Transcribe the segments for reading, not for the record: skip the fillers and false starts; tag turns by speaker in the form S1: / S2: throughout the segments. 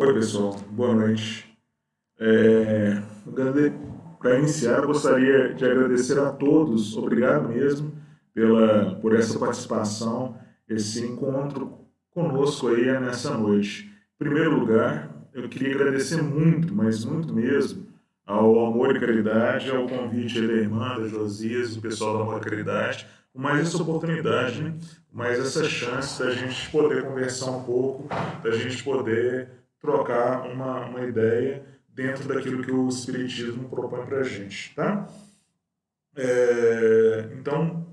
S1: Oi, pessoal, boa noite. Para iniciar, eu gostaria de agradecer a todos, obrigado mesmo por essa participação, esse encontro conosco aí nessa noite. Em primeiro lugar, eu queria agradecer muito, mas muito mesmo, ao Amor e Caridade, ao convite da irmã, da Josias, do pessoal do Amor e Caridade, com mais essa oportunidade, né? Mais essa chance da gente poder conversar um pouco, da gente poder trocar uma ideia dentro daquilo que o Espiritismo propõe para a gente, tá? Então,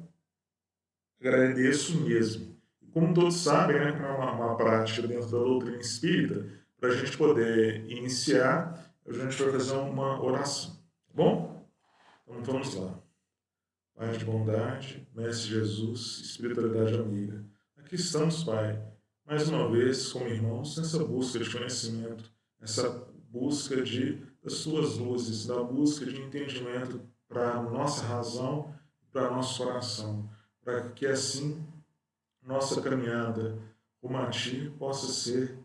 S1: agradeço mesmo. Como todos sabem, né, como é uma prática dentro da doutrina espírita, para a gente poder iniciar, a gente vai fazer uma oração, tá bom? Então vamos lá. Pai de bondade, Mestre Jesus, espiritualidade amiga, aqui estamos, Pai, mais uma vez como irmãos nessa busca de conhecimento, nessa busca das tuas luzes, da busca de entendimento para a nossa razão, para nosso coração, para que assim nossa caminhada rumo a Ti possa ser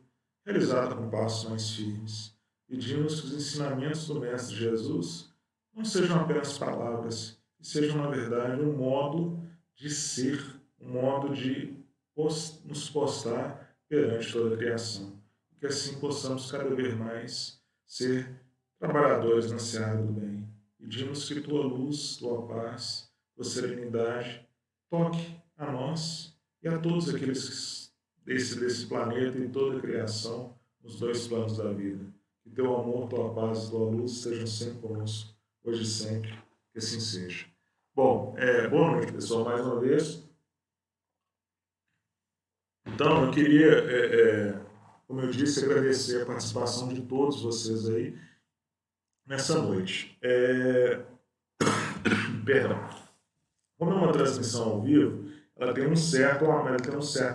S1: realizada com passos mais firmes. Pedimos que os ensinamentos do Mestre Jesus não sejam apenas palavras, que sejam, na verdade, um modo de ser, um modo de nos postar perante toda a criação. E que assim possamos cada vez mais ser trabalhadores na seara do bem. Pedimos que Tua luz, Tua paz, Tua serenidade toque a nós e a todos aqueles desse planeta e toda a criação, nos dois planos da vida. Que Teu amor, Tua paz e Tua luz estejam sempre conosco, hoje e sempre, que assim seja. Bom, boa noite, pessoal, mais uma vez. Então, eu queria, como eu disse, agradecer a participação de todos vocês aí nessa noite. Perdão. Como é uma transmissão ao vivo, ela tem um certo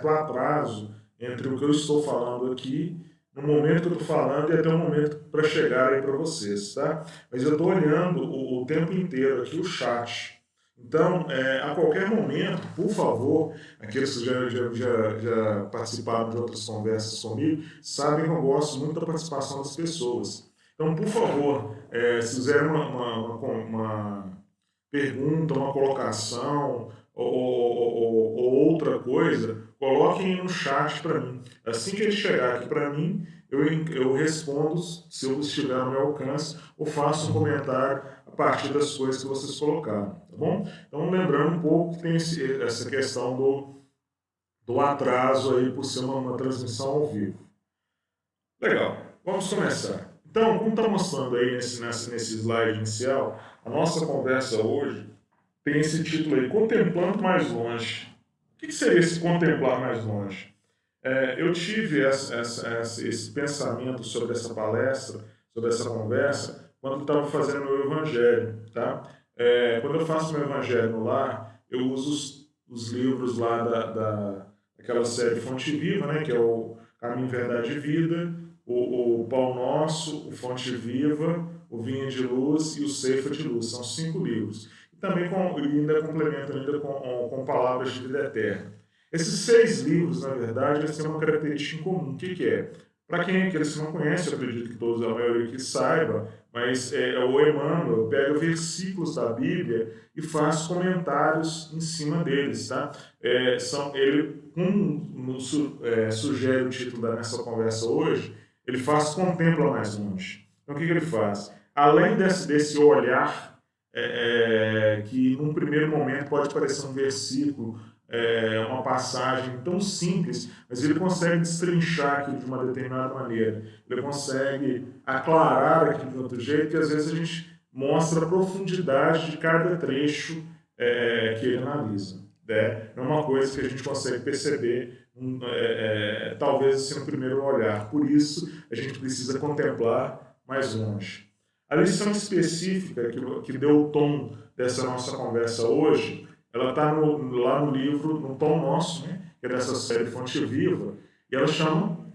S1: atraso entre o que eu estou falando aqui, no momento que eu estou falando, e até o momento para chegar aí para vocês, tá? Mas eu estou olhando o tempo inteiro aqui o chat. Então, a qualquer momento, por favor, aqueles que já participaram de outras conversas comigo, sabem que eu gosto muito da participação das pessoas. Então, por favor, se fizerem uma pergunta, uma colocação ou outra coisa, coloquem no chat para mim. Assim que ele chegar aqui para mim, eu respondo se eu estiver no meu alcance ou faço um comentário a partir das coisas que vocês colocaram, tá bom? Então, lembrando um pouco que tem essa questão do atraso aí por ser uma transmissão ao vivo. Legal, vamos começar. Então, como está mostrando aí nesse slide inicial, a nossa conversa hoje tem esse título aí, Contemplando Mais Longe. O que seria esse contemplar mais longe? Eu tive esse pensamento sobre essa palestra, sobre essa conversa, quando estava fazendo meu evangelho. Tá? Quando eu faço meu evangelho no lar, eu uso os livros lá daquela série Fonte Viva, né, que é o Caminho, Verdade e Vida, o Pão Nosso, o Fonte Viva, o Vinha de Luz e o Ceifa de Luz. São 5 livros. E também ainda complemento ainda com Palavras de Vida Eterna. Esses 6 livros, na verdade, eles têm uma característica em comum. O que é? Para aqueles que não conhecem, eu acredito que todos, a maioria que saiba, mas o Emmanuel pega versículos da Bíblia e faz comentários em cima deles. Tá? Ele, como sugere o título da nossa conversa hoje, ele faz Contempla Mais Longe. Então, o que ele faz? Além desse olhar, que num primeiro momento pode parecer um versículo, uma passagem tão simples, mas ele consegue destrinchar aquilo de uma determinada maneira. Ele consegue aclarar aquilo de outro jeito, que às vezes a gente mostra a profundidade de cada trecho que ele analisa. Né? É uma coisa que a gente consegue perceber, talvez assim, no primeiro olhar. Por isso, a gente precisa contemplar mais longe. A lição específica que deu o tom dessa nossa conversa hoje, ela está lá no livro, no Pão Nosso, né, que é dessa série Fonte Viva, e ela chama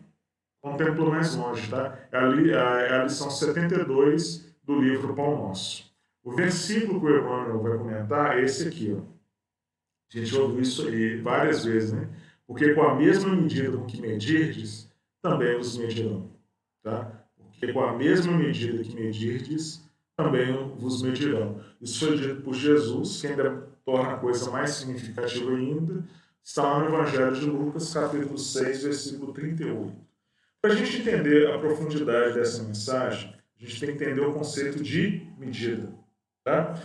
S1: Contemplo Mais Longe, tá? É a lição 72 do livro Pão Nosso. O versículo que o Emmanuel vai comentar é esse aqui, ó. A gente ouviu isso aí várias vezes, né? Porque com a mesma medida com que medirdes, também os medirão. tá? Porque com a mesma medida que medirdes, também vos medirão. Isso foi dito por Jesus, que ainda torna a coisa mais significativa ainda, está lá no Evangelho de Lucas, capítulo 6, versículo 38. Para a gente entender a profundidade dessa mensagem, a gente tem que entender o conceito de medida. Tá?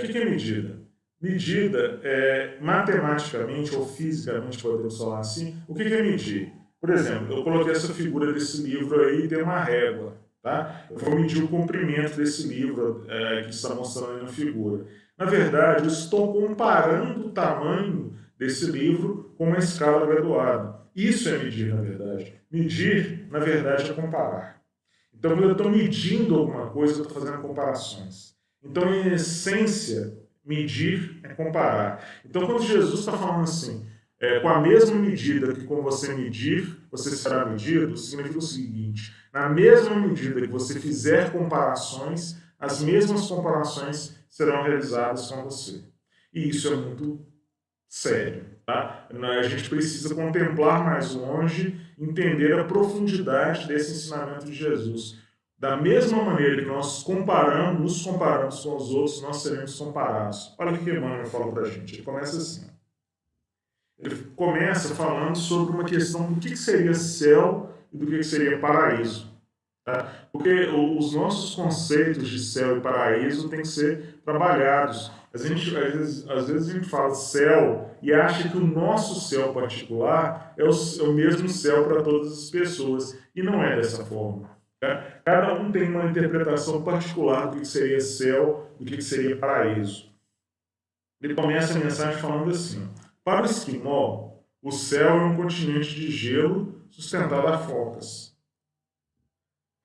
S1: O que é medida? Medida é, matematicamente ou fisicamente, podemos falar assim, o que é medir? Por exemplo, eu coloquei essa figura desse livro aí e tem uma régua. Tá? Eu vou medir o comprimento desse livro que está mostrando aí na figura. Na verdade, eu estou comparando o tamanho desse livro com uma escala graduada. Isso é medir, na verdade. Medir, na verdade, é comparar. Então, quando eu estou medindo alguma coisa, eu estou fazendo comparações. Então, em essência, medir é comparar. Então, quando Jesus está falando assim, com a mesma medida que com você medir, você será medido, significa o seguinte: na mesma medida que você fizer comparações, as mesmas comparações serão realizadas com você. E isso é muito sério. Tá? A gente precisa contemplar mais longe, entender a profundidade desse ensinamento de Jesus. Da mesma maneira que nós nos comparamos com os outros, nós seremos comparados. Olha o que Emmanuel fala para a gente. Ele começa assim. Ele começa falando sobre uma questão do que seria céu e do que seria paraíso. Tá? Porque os nossos conceitos de céu e paraíso têm que ser trabalhados. Às vezes a gente fala céu e acha que o nosso céu particular é o mesmo céu para todas as pessoas. E não é dessa forma. Tá? Cada um tem uma interpretação particular do que seria céu, do que seria paraíso. Ele começa a mensagem falando assim: para o esquimó, o céu é um continente de gelo sustentado a focas.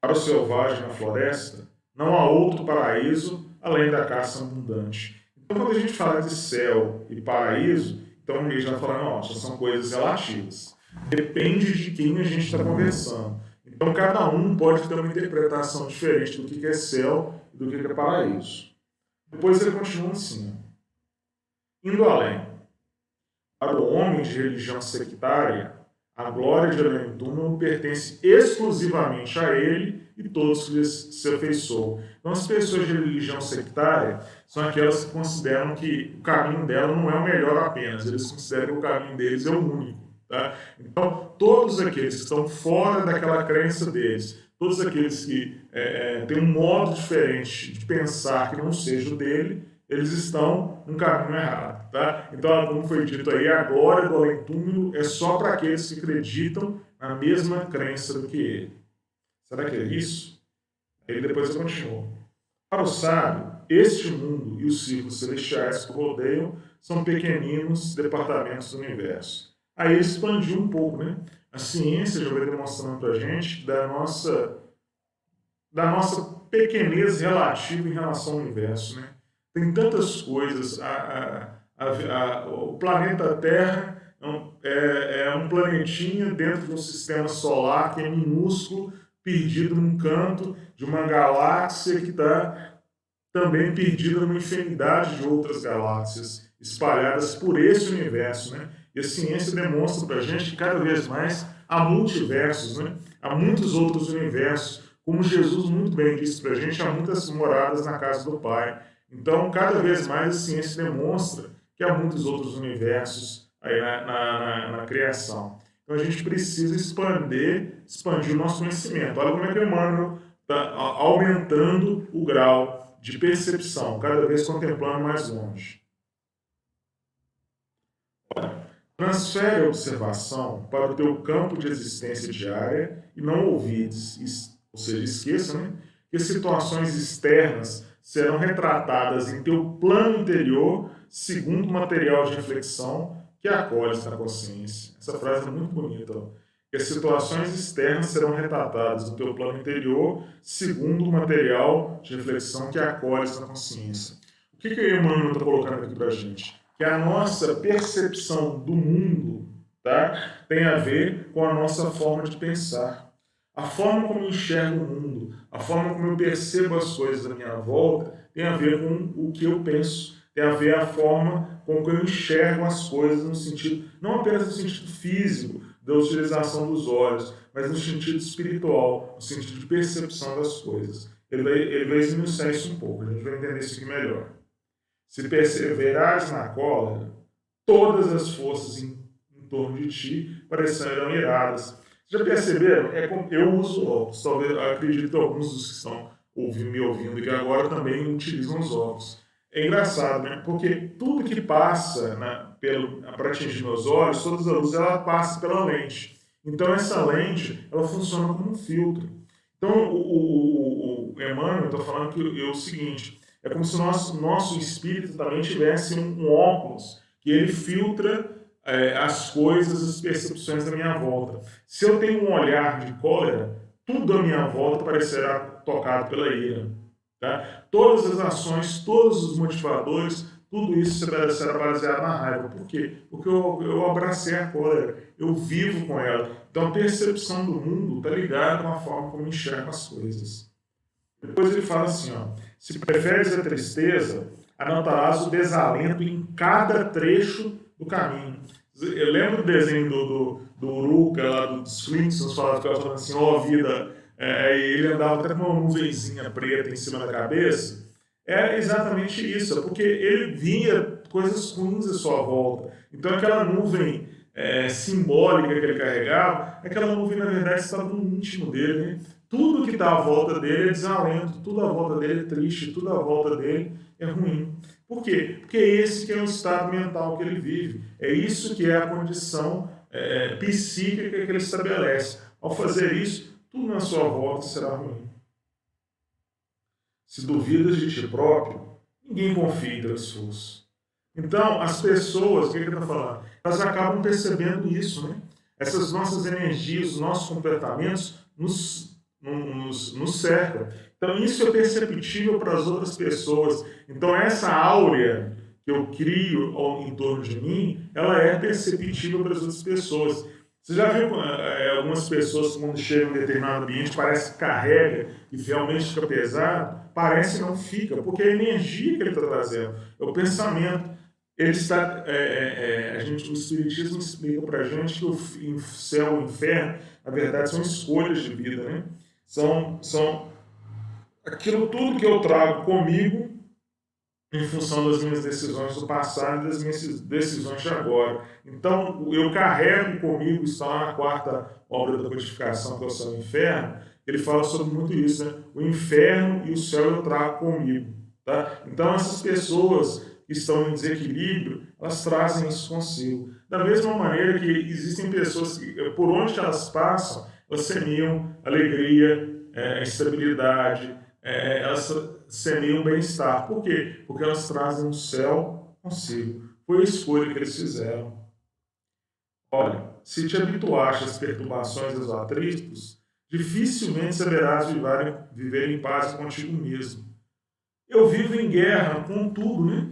S1: Para o selvagem na floresta, não há outro paraíso além da caça abundante. Então, quando a gente fala de céu e paraíso, então a gente está falando, nossa, são coisas relativas. Depende de quem a gente está conversando. Então, cada um pode ter uma interpretação diferente do que é céu e do que é paraíso. Depois ele continua assim, indo além. Para o homem de religião sectária, a glória de Além-túmulo pertence exclusivamente a ele e todos que lhes se afeiçoam. Então, as pessoas de religião sectária são aquelas que consideram que o caminho dela não é o melhor apenas, eles consideram que o caminho deles é o único. Tá? Então, todos aqueles que estão fora daquela crença deles, todos aqueles que têm um modo diferente de pensar que não seja o dele, eles estão no caminho errado. Tá? Então, como foi dito aí, a glória do além-túmulo é só para aqueles que acreditam na mesma crença do que ele. Será que é isso? Ele depois continua. Para o sábio, este mundo e os círculos celestiais que o rodeiam são pequeninos departamentos do universo. Aí ele expandiu um pouco, né? A ciência já vai demonstrando para a gente da nossa pequenez relativa em relação ao universo, né? Tem tantas coisas. O planeta Terra é um planetinha dentro de um sistema solar que é minúsculo, perdido num canto de uma galáxia que está também perdida numa infinidade de outras galáxias espalhadas por esse universo, né? E a ciência demonstra para a gente que cada vez mais há multiversos, né? Há muitos outros universos. Como Jesus muito bem disse para a gente, há muitas moradas na casa do Pai. Então, cada vez mais a ciência demonstra que há muitos outros universos aí na criação. Então, a gente precisa expandir o nosso conhecimento. Olha como é que o Emmanuel está aumentando o grau de percepção, cada vez contemplando mais longe. Transfere a observação para o teu campo de existência diária e não ouvides, ou seja, esqueça, né, que situações externas serão retratadas em teu plano interior segundo o material de reflexão que acolhes na consciência. Essa frase é muito bonita. Que as situações externas serão retratadas no teu plano interior segundo o material de reflexão que acolhes na consciência. O que o Emmanuel está colocando aqui para a gente? Que a nossa percepção do mundo, tá, tem a ver com a nossa forma de pensar. A forma como eu enxergo o mundo, a forma como eu percebo as coisas à minha volta, tem a ver com o que eu penso, tem a ver a forma com que eu enxergo as coisas no sentido, não apenas no sentido físico, da utilização dos olhos, mas no sentido espiritual, no sentido de percepção das coisas. Ele vai esmiuçar isso um pouco, a gente vai entender isso aqui melhor. Se perseverares na cólera, todas as forças em torno de ti parecerão iradas. Já perceberam? Eu uso óculos, talvez, acredito que alguns dos que estão me ouvindo aqui agora também utilizam os óculos. É engraçado, né? Porque tudo que passa para atingir meus olhos, toda a luz, ela passa pela lente. Então, essa lente, ela funciona como um filtro. Então, o Emmanuel está falando que é o seguinte, é como se o nosso espírito também tivesse um óculos, que ele filtra as coisas, as percepções da minha volta. Se eu tenho um olhar de cólera, tudo à minha volta parecerá tocado pela ira. Tá? Todas as ações, todos os motivadores, tudo isso será baseado na raiva. Por quê? Porque eu abracei a cólera, eu vivo com ela. Então a percepção do mundo está ligada com a forma como enxergo as coisas. Depois ele fala assim, ó, se preferes a tristeza, anotarás o desalento em cada trecho do caminho. Eu lembro do desenho do Uruca, lá dos Flintstones, falando assim, ó vida, ele andava até com uma nuvenzinha preta em cima da cabeça. É exatamente isso, porque ele via coisas ruins à sua volta. Então aquela nuvem simbólica que ele carregava, aquela nuvem na verdade estava no íntimo dele, né? Tudo que está à volta dele é desalento, tudo à volta dele é triste, tudo à volta dele é ruim. Por quê? Porque esse que é o estado mental que ele vive. É isso que é a condição psíquica que ele estabelece. Ao fazer isso, tudo na sua volta será ruim. Se duvidas de ti próprio, ninguém confia em teu esforço. Então, as pessoas, o que ele está falando? Elas acabam percebendo isso, né? Essas nossas energias, os nossos comportamentos nos cercam. Então, isso é perceptível para as outras pessoas. Então, essa áurea que eu crio em torno de mim, ela é perceptível para as outras pessoas. Você já viu algumas pessoas, quando chegam em determinado ambiente, parece que carrega e realmente fica pesado? Parece que não fica, porque é a energia que ele está trazendo, é o pensamento. Ele está, o Espiritismo explica para a gente que o céu e o inferno, na verdade, são escolhas de vida, né? São aquilo tudo que eu trago comigo em função das minhas decisões do passado e das minhas decisões de agora. Então, eu carrego comigo, está lá na quarta obra da codificação, que é o céu e o inferno, ele fala sobre muito isso, né? O inferno e o céu eu trago comigo. Tá? Então, essas pessoas que estão em desequilíbrio, elas trazem isso consigo. Da mesma maneira que existem pessoas que, por onde elas passam, elas semeiam alegria, estabilidade, elas semeiam bem-estar. Por quê? Porque elas trazem o céu consigo. Foi a escolha que eles fizeram. Olha, se te habituaste às perturbações e aos atritos, dificilmente saberás viver em paz contigo mesmo. Eu vivo em guerra com tudo, né?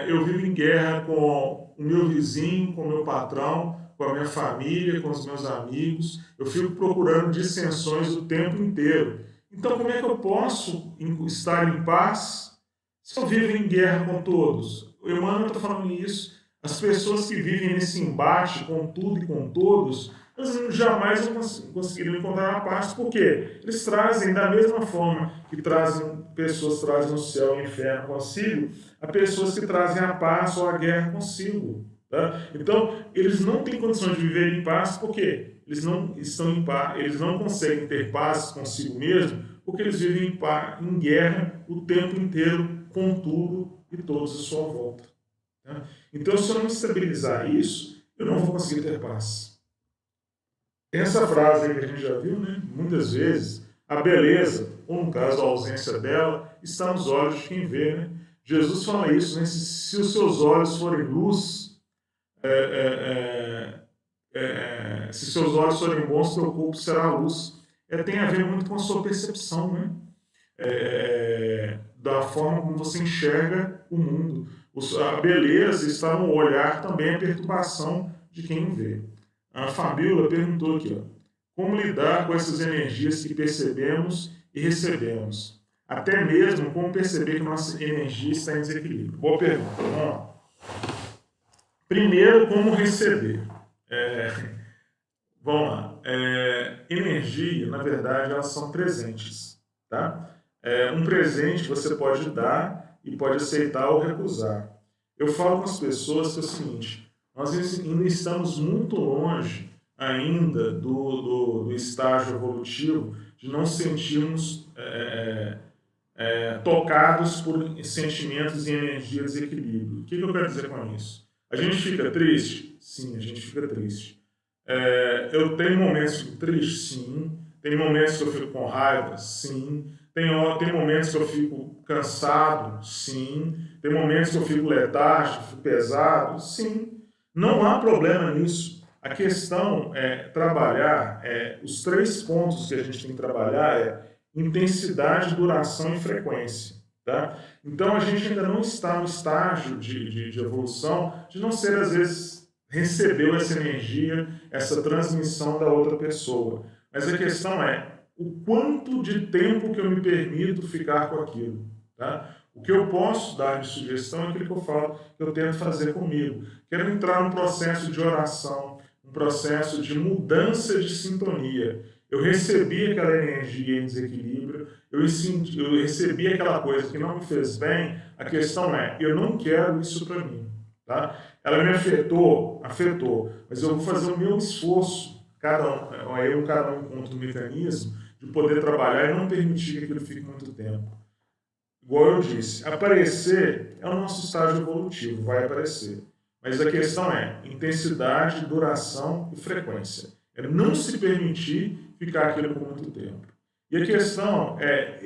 S1: Eu vivo em guerra com o meu vizinho, com o meu patrão, com a minha família, com os meus amigos. Eu fico procurando dissensões o tempo inteiro. Então, como é que eu posso estar em paz se eu vivo em guerra com todos? O Emmanuel está falando isso. As pessoas que vivem nesse embate com tudo e com todos, elas jamais vão conseguir encontrar a paz. Por quê? Eles trazem, da mesma forma que pessoas trazem o céu e o inferno consigo, há pessoas que trazem a paz ou a guerra consigo. Tá? Então, eles não têm condições de viver em paz, por quê? Eles não estão em paz, eles não conseguem ter paz consigo mesmo, porque eles vivem em guerra o tempo inteiro com tudo e todos à sua volta. Tá? Então, se eu não estabilizar isso, eu não vou conseguir ter paz. Tem essa frase aí que a gente já viu, né? Muitas vezes, a beleza, ou no caso a ausência dela, está nos olhos de quem vê. Né? Jesus fala isso, né? Se os seus olhos forem luz, se seus olhos forem bons, teu corpo será luz. Tem a ver muito com a sua percepção, né? Da forma como você enxerga o mundo. A beleza está no olhar, também a perturbação de quem vê. A Fabíola perguntou aqui, ó, como lidar com essas energias que percebemos e recebemos? Até mesmo como perceber que nossa energia está em desequilíbrio? Boa pergunta. Vamos lá. Primeiro, como receber? Vamos lá. Energia, na verdade, elas são presentes, tá? Um presente você pode dar e pode aceitar ou recusar. Eu falo com as pessoas que é o seguinte: nós ainda estamos muito longe ainda do estágio evolutivo de não sentirmos tocados por sentimentos e energia de desequilíbrio. O que eu quero dizer com isso? A gente fica triste? Sim, a gente fica triste. Eu tenho momentos que eu fico triste? Sim. Tem momentos que eu fico com raiva? Sim. Tem momentos que eu fico cansado? Sim. Tem momentos que eu fico letárgico, fico pesado? Sim. Não há problema nisso. A questão é trabalhar, os três pontos que a gente tem que trabalhar intensidade, duração e frequência. Tá? Então a gente ainda não está no estágio de evolução de não ser, às vezes, recebeu essa energia, essa transmissão da outra pessoa. Mas a questão é o quanto de tempo que eu me permito ficar com aquilo. Tá? O que eu posso dar de sugestão é aquilo que eu falo, que eu tento fazer comigo. Quero entrar num processo de oração, um processo de mudança de sintonia. Eu recebi aquela energia em desequilíbrio, eu recebi aquela coisa que não me fez bem. A questão é, eu não quero isso para mim. Tá? Ela me afetou, afetou, mas eu vou fazer o meu esforço, cada um encontra um mecanismo de poder trabalhar e não permitir que aquilo fique muito tempo. Igual eu disse, aparecer é o nosso estágio evolutivo, vai aparecer. Mas a questão é intensidade, duração e frequência. É não se permitir ficar aquilo por muito tempo. E a questão é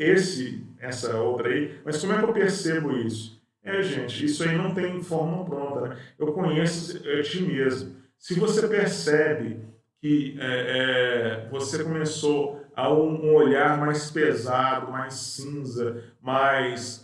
S1: essa obra aí, mas como é que eu percebo isso? Gente, isso aí não tem forma pronta, né? Eu conheço ti mesmo. Se você percebe que você começou a um olhar mais pesado, mais cinza, mais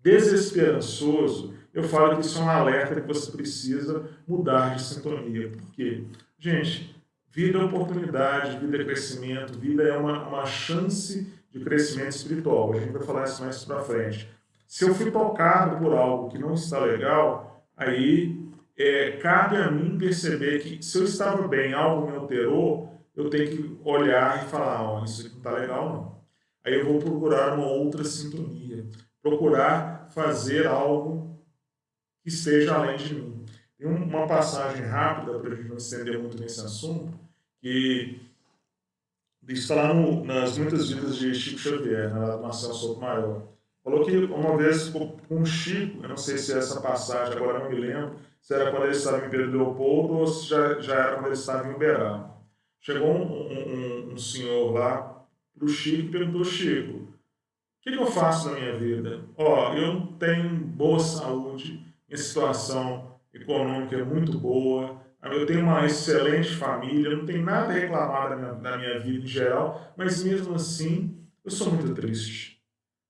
S1: desesperançoso, eu falo que isso é um alerta que você precisa mudar de sintonia. Por quê? Gente, vida é oportunidade, vida é crescimento, vida é uma chance de crescimento espiritual. A gente vai falar isso mais para frente. Se eu fui tocado por algo que não está legal, aí cabe a mim perceber que se eu estava bem, algo me alterou, eu tenho que olhar e falar, oh, isso aqui não está legal não. Aí eu vou procurar uma outra sintonia, procurar fazer algo que esteja além de mim. Tem uma passagem rápida, para a gente não estender muito nesse assunto, que está lá nas muitas vidas de Chico Xavier, lá do Marcelo Sotomayor. Falou que uma vez com o Chico, eu não sei se é essa passagem, agora não me lembro, se era quando ele estava em Pedro Leopoldo ou se já era quando ele estava em Uberaba. Chegou um senhor lá para o Chico e perguntou: Chico, o que eu faço na minha vida? Eu tenho boa saúde, minha situação econômica é muito boa, eu tenho uma excelente família, não tenho nada a reclamar da minha vida em geral, mas mesmo assim eu sou muito triste.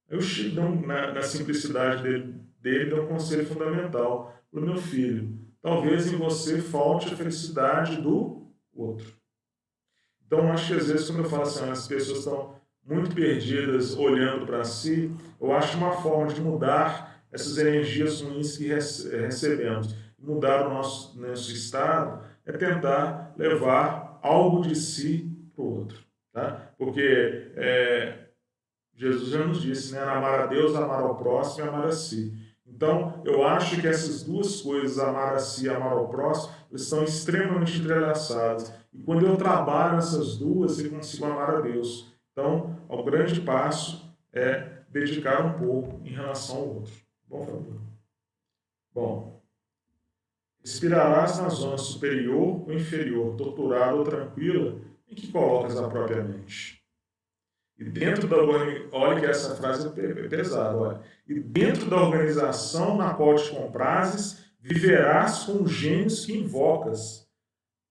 S1: Eu Chico, na simplicidade dele, dá um conselho fundamental para o meu filho. Talvez em você falte a felicidade do outro. Então, acho que às vezes, quando eu falo assim, as pessoas estão muito perdidas olhando para si, eu acho uma forma de mudar essas energias ruins que recebemos. Mudar o nosso estado é tentar levar algo de si para o outro. Tá? Porque Jesus já nos disse, né? Amar a Deus, amar ao próximo e amar a si. Então, eu acho que essas duas coisas, amar a si e amar ao próximo, eles são extremamente entrelaçadas. E quando eu trabalho essas duas, eu consigo amar a Deus. Então, o grande passo é dedicar um pouco em relação ao outro. Bom, Fabio? Bom, respirarás na zona superior ou inferior, torturada ou tranquila, em que colocas a própria mente. E dentro da olha que essa frase é pesada, olha. E dentro da organização na qual te comprases, viverás com os gênios que invocas.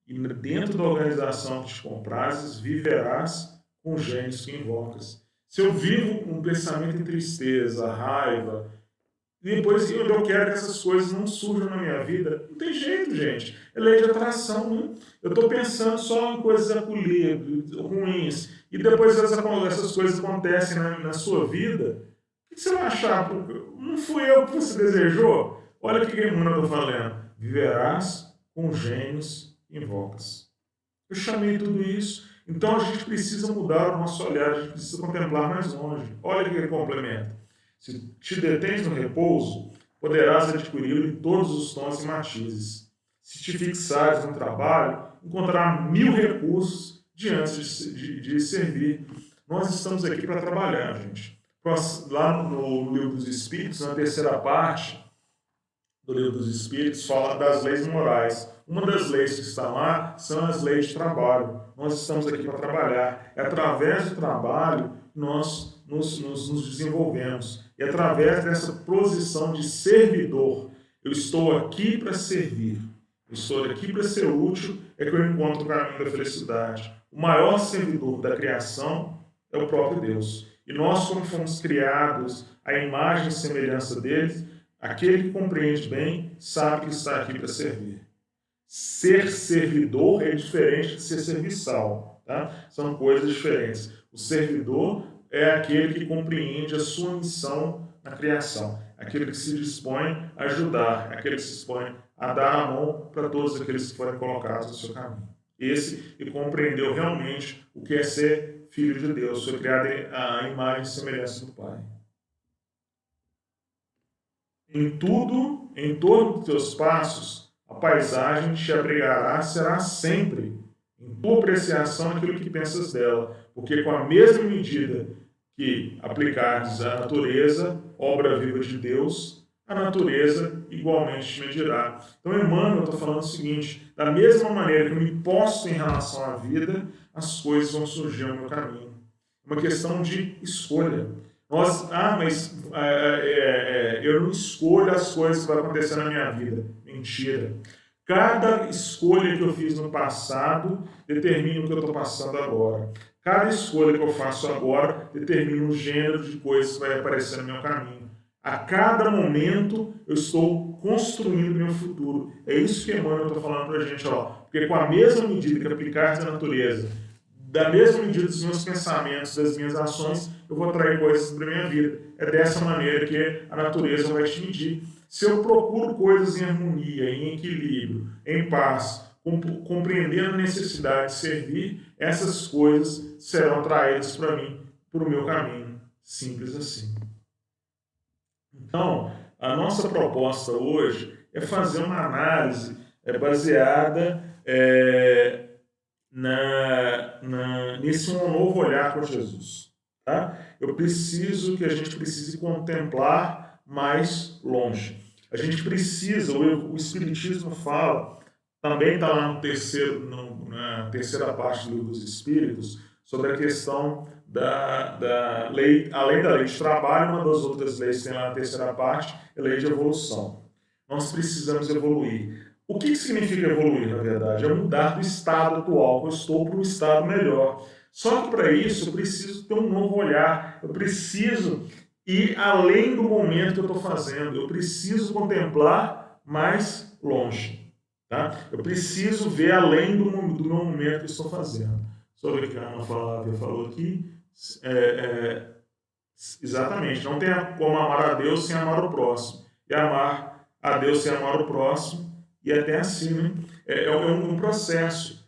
S1: E dentro da organização que te comprases, viverás com os gênios que invocas. Se eu vivo com um pensamento em tristeza, raiva, e depois eu quero que essas coisas não surjam na minha vida. Não tem jeito, gente. É lei de atração, né? Eu estou pensando só em coisas acolhidas, ruins. E depois essas coisas acontecem na sua vida. O que você vai achar? Não fui eu que você desejou? Olha o que eu estou falando. Viverás com gênios invocas. Eu chamei tudo isso. Então a gente precisa mudar o nosso olhar, a gente precisa contemplar mais longe. Olha que ele complementa. Se te detens no repouso, poderás adquiri-lo em todos os tons e matizes. Se te fixares no trabalho, encontrarás 1000 recursos diante de servir. Nós estamos aqui para trabalhar, gente. Lá no Livro dos Espíritos, na terceira parte do Livro dos Espíritos, fala das leis morais. Uma das leis que está lá são as leis de trabalho. Nós estamos aqui para trabalhar. É através do trabalho que nós nos desenvolvemos. E através dessa posição de servidor, eu estou aqui para servir, eu estou aqui para ser útil, é que eu encontro o caminho da felicidade. O maior servidor da criação é o próprio Deus. E nós, como fomos criados à imagem e semelhança dele, aquele que compreende bem sabe que está aqui para servir. Ser servidor é diferente de ser serviçal, tá? São coisas diferentes. O servidor é aquele que compreende a sua missão na criação, aquele que se dispõe a ajudar, aquele que se dispõe a dar a mão para todos aqueles que forem colocados no seu caminho. Esse que compreendeu realmente o que é ser filho de Deus, foi criado à imagem e semelhança do Pai. Em tudo, em torno dos teus passos, a paisagem te abrigará, será sempre em tua apreciação aquilo que pensas dela, porque com a mesma medida que aplicares à natureza, obra viva de Deus, a natureza igualmente te medirá. Então, Emmanuel está falando o seguinte: da mesma maneira que eu me posto em relação à vida, as coisas vão surgir no meu caminho. Uma questão de escolha. Mas eu não escolho as coisas que vão acontecer na minha vida. Mentira. Cada escolha que eu fiz no passado determina o que eu estou passando agora. Cada escolha que eu faço agora determina o gênero de coisas que vai aparecer no meu caminho. A cada momento eu estou construindo meu futuro. É isso que Emmanuel está falando para a gente. Porque com a mesma medida que aplicares à natureza, da mesma medida dos meus pensamentos, das minhas ações, eu vou atrair coisas para a minha vida. É dessa maneira que a natureza vai te medir. Se eu procuro coisas em harmonia, em equilíbrio, em paz, compreendendo a necessidade de servir, essas coisas serão atraídas para mim, para o meu caminho. Simples assim. Então, a nossa proposta hoje é fazer uma análise baseada nesse novo olhar com Jesus. Tá? Eu preciso que a gente precise contemplar mais longe. A gente precisa, o Espiritismo fala, também está lá na terceira parte do Livro dos Espíritos, sobre a questão da lei, além da lei de trabalho, uma das outras leis que tem lá na terceira parte é a lei de evolução. Nós precisamos evoluir. O que significa evoluir, na verdade? É mudar do estado atual, que eu estou para um estado melhor. Só que para isso eu preciso ter um novo olhar, eu preciso ir além do momento que eu estou fazendo, eu preciso contemplar mais longe. Tá? Eu preciso ver além do meu momento que eu estou fazendo. Sobre o que a Ana Flávia falou aqui, exatamente, não tem como amar a Deus sem amar o próximo. E amar a Deus sem amar o próximo, e até assim, né? É um processo.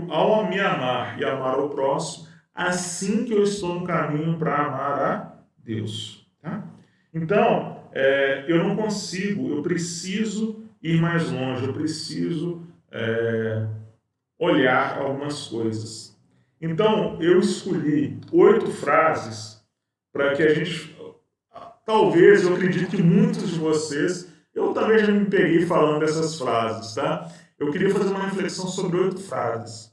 S1: Ao me amar e amar o próximo, assim que eu estou no caminho para amar a Deus. Tá? Então, eu não consigo, eu preciso ir mais longe, eu preciso olhar algumas coisas. Então, eu escolhi 8 frases para que a gente, talvez, eu acredito que muitos de vocês, eu também já me peguei falando dessas frases, tá? Eu queria fazer uma reflexão sobre 8 frases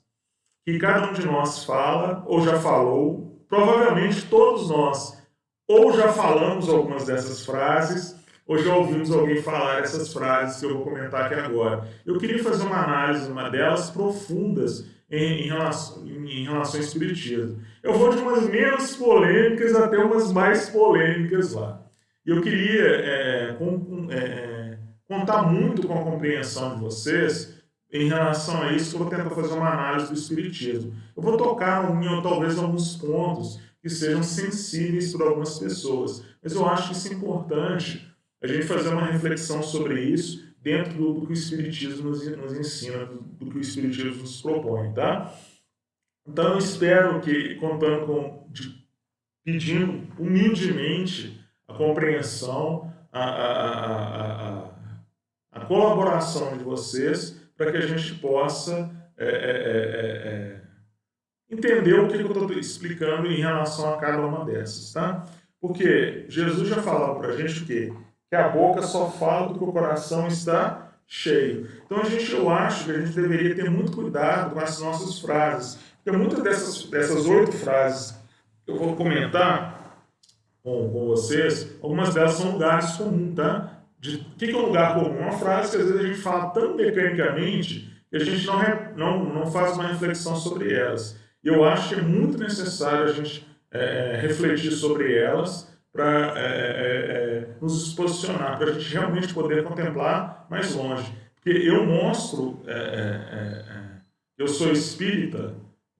S1: que cada um de nós fala ou já falou, provavelmente todos nós ou já falamos algumas dessas frases ou já ouvimos alguém falar essas frases que eu vou comentar aqui agora. Eu queria fazer uma análise, uma delas, profundas em relação ao espiritismo. Eu vou de umas menos polêmicas até umas mais polêmicas lá. E eu queria contar muito com a compreensão de vocês em relação a isso, eu vou tentar fazer uma análise do espiritismo. Eu vou tocar talvez alguns pontos que sejam sensíveis para algumas pessoas, mas eu acho que isso é importante a gente fazer uma reflexão sobre isso dentro do que o Espiritismo nos ensina, do que o Espiritismo nos propõe, tá? Então, eu espero que, pedindo humildemente a compreensão, a colaboração de vocês, para que a gente possa entender o que eu estou explicando em relação a cada uma dessas, tá? Porque Jesus já falava para a gente o quê? Que a boca só fala do que o coração está cheio. Então, eu acho que a gente deveria ter muito cuidado com as nossas frases, porque muitas dessas 8 frases que eu vou comentar com vocês, algumas delas são lugares comuns, tá? O que é um lugar comum? Uma frase que às vezes a gente fala tão mecanicamente que a gente não faz uma reflexão sobre elas. E eu acho que é muito necessário a gente refletir sobre elas para nos posicionar, para a gente realmente poder contemplar mais longe. Porque eu mostro, eu sou espírita,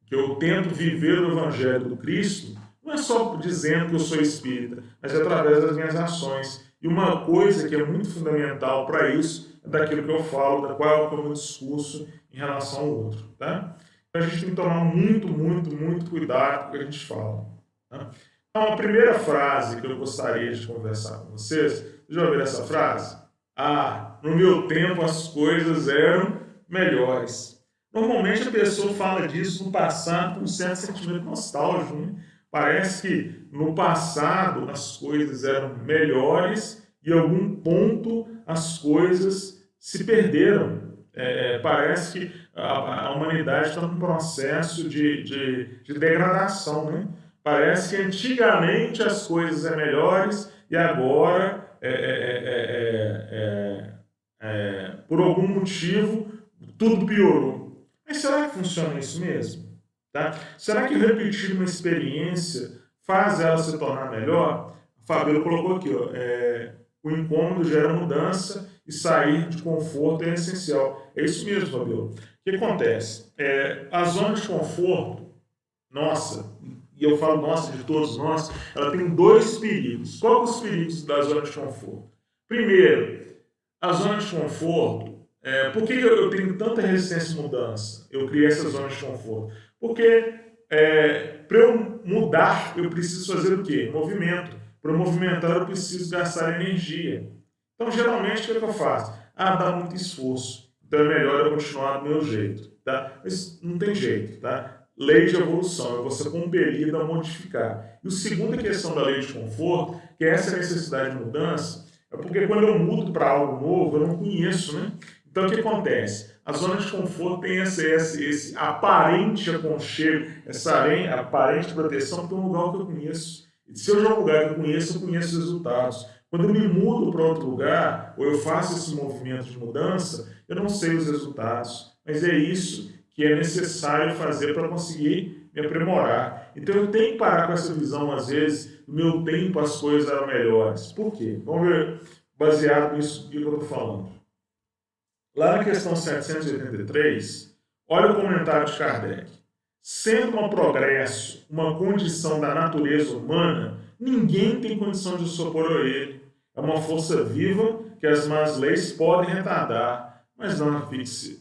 S1: que eu tento viver o Evangelho do Cristo, não é só dizendo que eu sou espírita, mas é através das minhas ações. E uma coisa que é muito fundamental para isso é daquilo que eu falo, da qual é o meu discurso em relação ao outro. Tá? Então a gente tem que tomar muito, muito, muito cuidado com o que a gente fala. Tá? Então a primeira frase que eu gostaria de conversar com vocês, vocês já ouviram essa frase? No meu tempo as coisas eram melhores. Normalmente a pessoa fala disso no passado com um certo sentimento nostálgico, né? Parece que no passado as coisas eram melhores e em algum ponto as coisas se perderam. Parece que a humanidade está num processo de degradação, né? Parece que antigamente as coisas eram melhores e agora, por algum motivo, tudo piorou. Mas será que funciona isso mesmo? Tá? Será que repetir uma experiência faz ela se tornar melhor? A Fabíola colocou aqui, o incômodo gera mudança e sair de conforto é essencial. É isso mesmo, Fabíola. O que acontece? A zona de conforto, nossa, e eu falo nossa de todos nós, ela tem 2 perigos. Quais são os perigos da zona de conforto? Primeiro, a zona de conforto, por que eu tenho tanta resistência à mudança? Eu criei essa zona de conforto. Porque para eu mudar, eu preciso fazer o quê? Movimento. Para eu movimentar, eu preciso gastar energia. Então, geralmente, o que eu faço? Dá muito esforço. Então, é melhor eu continuar do meu jeito. Tá? Mas não tem jeito. Tá? Lei de evolução. Eu vou ser compelido a modificar. E a segunda questão da lei de conforto, que é essa necessidade de mudança, é porque quando eu mudo para algo novo, eu não conheço, né? Então, o que acontece? A zona de conforto tem esse aparente aconchego, essa aparente proteção, porque é um lugar que eu conheço. E se eu já é um lugar que eu conheço os resultados. Quando eu me mudo para outro lugar, ou eu faço esse movimento de mudança, eu não sei os resultados. Mas é isso que é necessário fazer para conseguir me aprimorar. Então eu tenho que parar com essa visão, às vezes, no meu tempo as coisas eram melhores. Por quê? Vamos ver, baseado nisso que eu estou falando. Lá na questão 783, olha o comentário de Kardec. Sendo um progresso uma condição da natureza humana, ninguém tem condição de se opor a ele. É uma força viva que as más leis podem retardar, mas não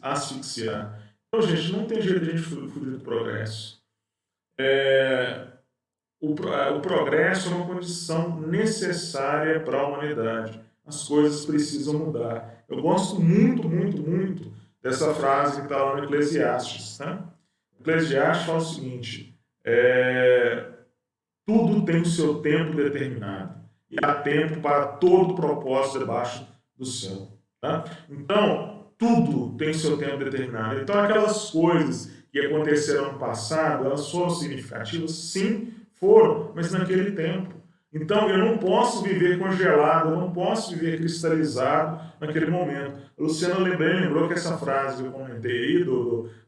S1: asfixiar. Então, gente, não tem jeito de a gente fugir do progresso. O progresso é uma condição necessária para a humanidade. As coisas precisam mudar. Eu gosto muito, muito, muito dessa frase que está lá no Eclesiastes. Tá? Eclesiastes fala o seguinte, tudo tem o seu tempo determinado e há tempo para todo propósito debaixo do céu. Tá? Então, tudo tem o seu tempo determinado. Então, aquelas coisas que aconteceram no passado, elas foram significativas? Sim, foram, mas naquele tempo. Então, eu não posso viver congelado, eu não posso viver cristalizado naquele momento. A Luciana lembrou que essa frase que eu comentei aí,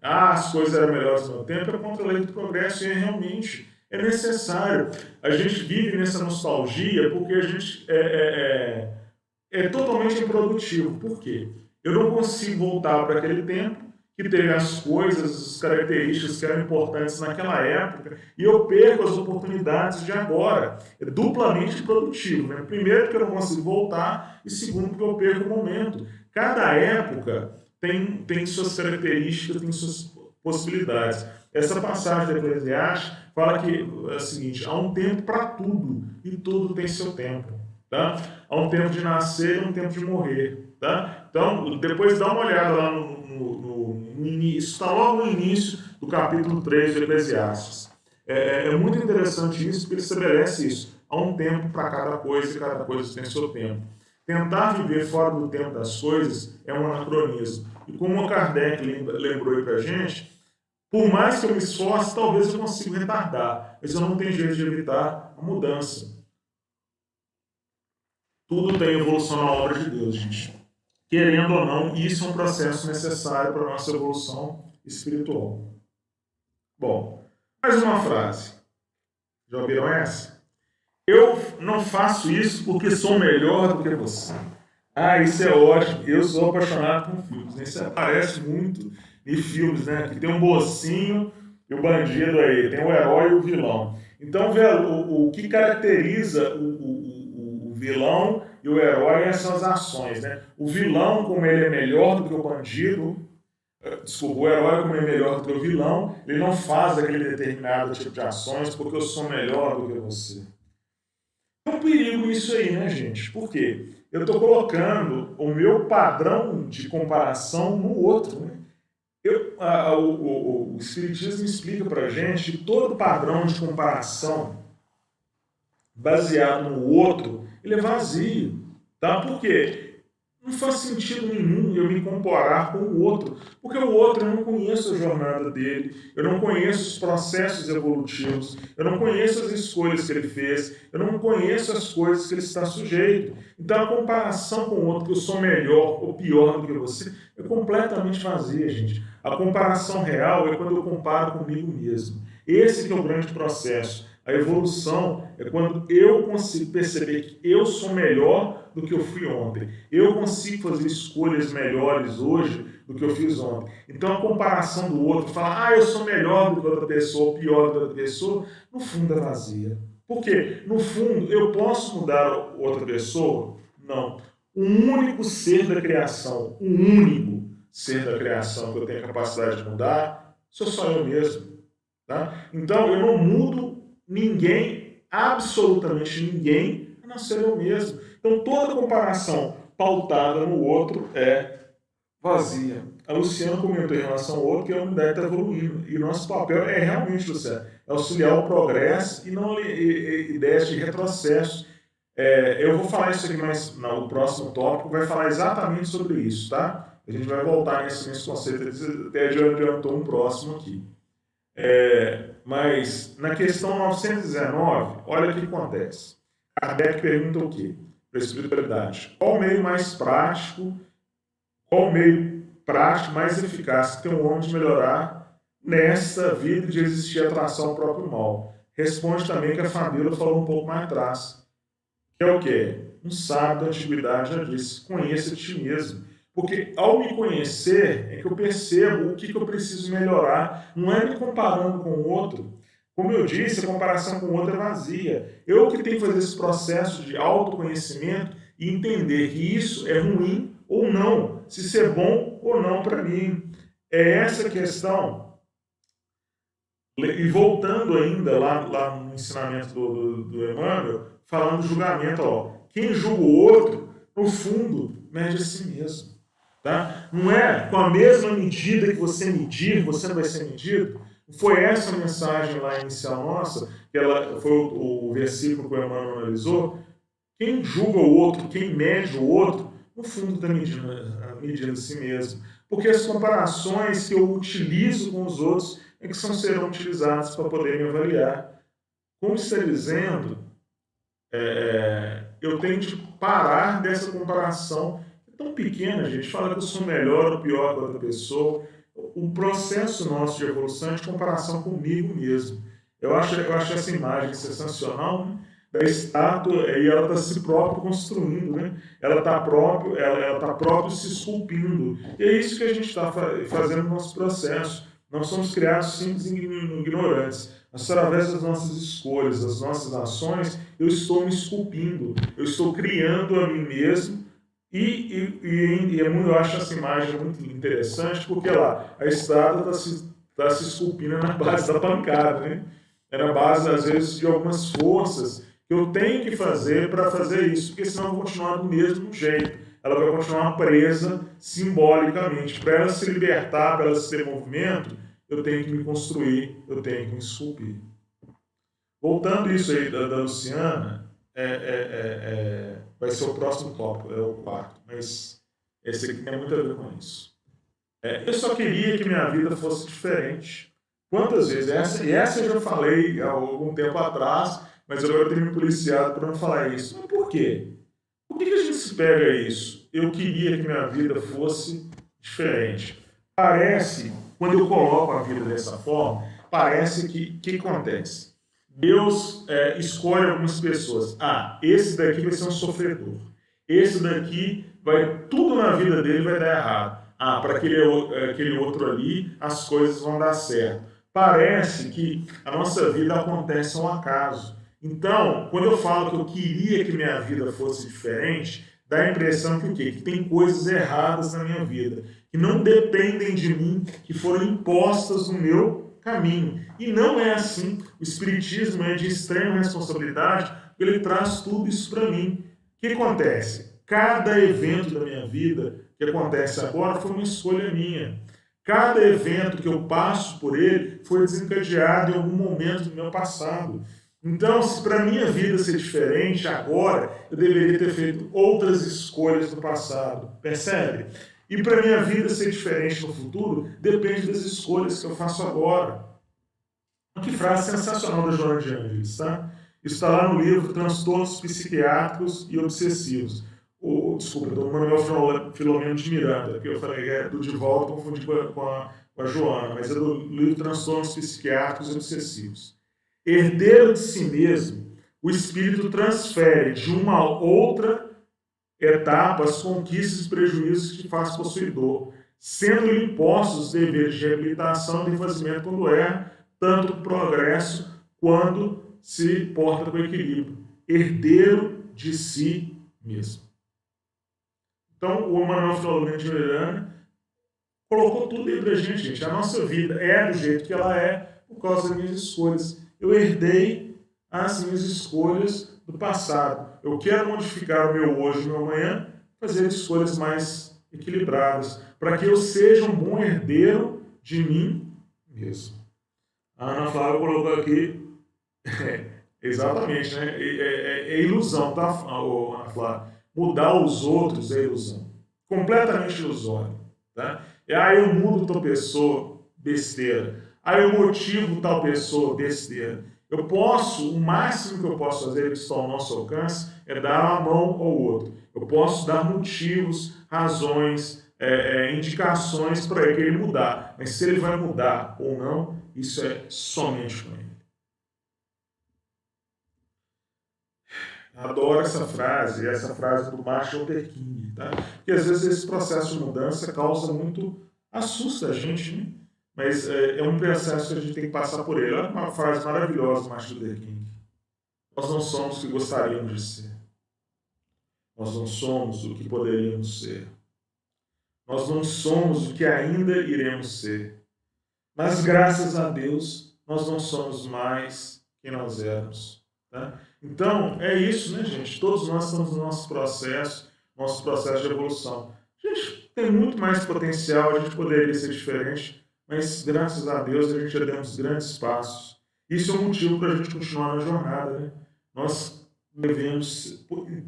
S1: as coisas eram melhores no meu tempo, é contra a lei do progresso, e realmente é necessário. A gente vive nessa nostalgia porque a gente é totalmente improdutivo. Por quê? Eu não consigo voltar para aquele tempo que teve as coisas, as características que eram importantes naquela época, e eu perco as oportunidades de agora. É duplamente produtivo. Né? Primeiro, porque eu não consigo voltar, e segundo, porque eu perco o momento. Cada época tem suas características, tem suas possibilidades. Essa passagem da Eclesiastes fala que é o seguinte: há um tempo para tudo e tudo tem seu tempo. Tá? Há um tempo de nascer e um tempo de morrer. Tá? Então, depois dá uma olhada lá no início, está logo no início do capítulo 3 de Eclesiastes. É muito interessante isso, porque ele estabelece isso. Há um tempo para cada coisa e cada coisa tem seu tempo. Tentar viver fora do tempo das coisas é um anacronismo. E como o Kardec lembrou aí para a gente, por mais que eu me esforce, talvez eu consiga retardar, mas eu não tenho jeito de evitar a mudança. Tudo tem evolução na obra de Deus, gente. Querendo ou não, isso é um processo necessário para a nossa evolução espiritual. Bom, mais uma frase. Já ouviram essa? Eu não faço isso porque sou melhor do que você. Ah, isso é ótimo. Eu sou apaixonado por filmes. Isso aparece muito em filmes, né? Que tem um mocinho e o bandido aí, tem o herói e o vilão. Então, o que caracteriza o vilão e o herói são as ações, né? O vilão, como ele é melhor do que o bandido, desculpa, o herói, como ele é melhor do que o vilão, ele não faz aquele determinado tipo de ações porque eu sou melhor do que você. É um perigo isso aí, né, gente? Por quê? Eu estou colocando o meu padrão de comparação no outro, né? O Espiritismo explica para a gente que todo padrão de comparação baseado no outro, ele é vazio. Tá? Por quê? Não faz sentido nenhum eu me comparar com o outro, porque o outro eu não conheço a jornada dele, eu não conheço os processos evolutivos, eu não conheço as escolhas que ele fez, eu não conheço as coisas que ele está sujeito. Então a comparação com o outro, que eu sou melhor ou pior do que você, é completamente vazia, gente. A comparação real é quando eu comparo comigo mesmo. Esse que é o grande processo. A evolução é quando eu consigo perceber que eu sou melhor do que eu fui ontem. Eu consigo fazer escolhas melhores hoje do que eu fiz ontem. Então a comparação do outro, falar, eu sou melhor do que outra pessoa, pior do que outra pessoa, no fundo é vazia. Por quê? No fundo, eu posso mudar outra pessoa? Não. Um único ser da criação, um único ser da criação que eu tenho a capacidade de mudar, sou só eu mesmo. Tá? Então eu não mudo ninguém, absolutamente ninguém, a não ser eu mesmo. Então toda comparação pautada no outro é vazia. A Luciana comentou em relação ao outro que a humanidade está evoluindo. E nosso papel é realmente, Luciana, é auxiliar o progresso e não ideias de retrocesso. Eu vou falar isso aqui mais no próximo tópico, vai falar exatamente sobre isso, tá? A gente vai voltar nesse conceito, até adiantou um próximo aqui. Mas na questão 919, olha o que acontece. Kardec pergunta o quê? Para a espiritualidade. Qual o meio mais prático, qual o meio prático mais eficaz que tem um homem de melhorar nesta vida de existir atração ao próprio mal? Responde também que a Fabíola falou um pouco mais atrás. Que é o quê? Um sábio da antiguidade já disse, conheça ti mesmo. Porque ao me conhecer é que eu percebo o que eu preciso melhorar. Não é me comparando com o outro. Como eu disse, a comparação com o outro é vazia. Eu que tenho que fazer esse processo de autoconhecimento e entender que isso é ruim ou não, se isso é bom ou não para mim. É essa a questão. E voltando ainda lá no ensinamento do Emmanuel, falando do julgamento, quem julga o outro, no fundo, mede a si mesmo. Tá? Não é com a mesma medida que você medir, você não vai ser medido. Foi essa a mensagem lá inicial nossa, que foi o versículo que o Emmanuel analisou. Quem julga o outro, quem mede o outro, no fundo está medindo a si mesmo. Porque as comparações que eu utilizo com os outros é que serão utilizadas para poder me avaliar. Como está dizendo, eu tenho de parar dessa comparação tão pequena, gente. Fala que eu sou melhor ou pior que outra pessoa. O processo nosso de evolução é de comparação comigo mesmo. Eu acho essa imagem sensacional, né? Da estátua, e ela está se próprio construindo, né? Ela está próprio se esculpindo. E é isso que a gente está fazendo no nosso processo. Nós somos criados simples e ignorantes. Mas através das nossas escolhas, das nossas ações, eu estou me esculpindo. Eu estou criando a mim mesmo Eu acho essa imagem muito interessante, porque lá, a estrada está se esculpindo na base da pancada, né? É na base, às vezes, de algumas forças que eu tenho que fazer para fazer isso, porque senão eu vou continuar do mesmo jeito. Ela vai continuar presa simbolicamente. Para ela se libertar, para ela se ter movimento, eu tenho que me construir, eu tenho que me esculpir. Voltando isso aí da Luciana, vai ser o próximo tópico, é o quarto, mas esse aqui tem muito a ver com isso. Eu só queria que minha vida fosse diferente. Quantas vezes? Essa eu já falei há algum tempo atrás, mas agora eu tenho me policiado para não falar isso. Mas por quê? Por que a gente se pega a isso? Eu queria que minha vida fosse diferente. Parece, quando eu coloco a vida dessa forma, parece que acontece? Deus escolhe algumas pessoas. Ah, esse daqui vai ser um sofredor. Esse daqui tudo na vida dele vai dar errado. Ah, para aquele outro ali, as coisas vão dar certo. Parece que a nossa vida acontece ao acaso. Então, quando eu falo que eu queria que minha vida fosse diferente, dá a impressão que o quê? Que tem coisas erradas na minha vida, que não dependem de mim, que foram impostas no meu caminho. E não é assim. O Espiritismo é de extrema responsabilidade, porque ele traz tudo isso para mim. O que acontece? Cada evento da minha vida que acontece agora foi uma escolha minha. Cada evento que eu passo por ele foi desencadeado em algum momento do meu passado. Então, se para a minha vida ser diferente agora, eu deveria ter feito outras escolhas no passado. Percebe? E para a minha vida ser diferente no futuro, depende das escolhas que eu faço agora. Que frase sensacional da Joana de Ângeles, tá? Isso está lá no livro Transtornos Psiquiátricos e Obsessivos. Desculpa, do Manuel Filomeno de Miranda, que eu falei do De Volta, confundi com a Joana, mas é do livro Transtornos Psiquiátricos e Obsessivos. Herdeiro de si mesmo, o espírito transfere de uma a outra etapa as conquistas e prejuízos que faz possuidor, sendo-lhe impostos os deveres de reabilitação e refazimento quando erra, tanto com progresso quando se porta com equilíbrio. Herdeiro de si mesmo. Então, o Manuel Filomeno de Miranda colocou tudo aí pra gente. A nossa vida é do jeito que ela é por causa das minhas escolhas. Eu herdei as minhas escolhas do passado. Eu quero modificar o meu hoje e o meu amanhã, fazer escolhas mais equilibradas, para que eu seja um bom herdeiro de mim mesmo. A Ana Flávia colocou aqui, exatamente, né? É ilusão, tá, Ana Flávia? Mudar os outros é ilusão. Completamente ilusório, tá? Aí eu mudo tal pessoa, besteira. Aí eu motivo tal pessoa, besteira. O máximo que eu posso fazer, que está ao nosso alcance, é dar a mão ao outro. Eu posso dar motivos, razões, indicações para ele mudar. Mas se ele vai mudar ou não, isso é somente com ele. Adoro essa frase do Martin Luther King, tá? Porque às vezes esse processo de mudança assusta a gente, né? Mas é um processo que a gente tem que passar por ele. Olha uma frase maravilhosa do Martin Luther King. Nós não somos o que gostaríamos de ser. Nós não somos o que poderíamos ser. Nós não somos o que ainda iremos ser. Mas graças a Deus, nós não somos mais quem nós éramos. Tá? Então, é isso, né, gente? Todos nós estamos no nosso processo de evolução. A gente tem muito mais potencial, a gente poderia ser diferente, mas graças a Deus a gente já demos grandes passos. Isso é um motivo para a gente continuar na jornada, né? Nós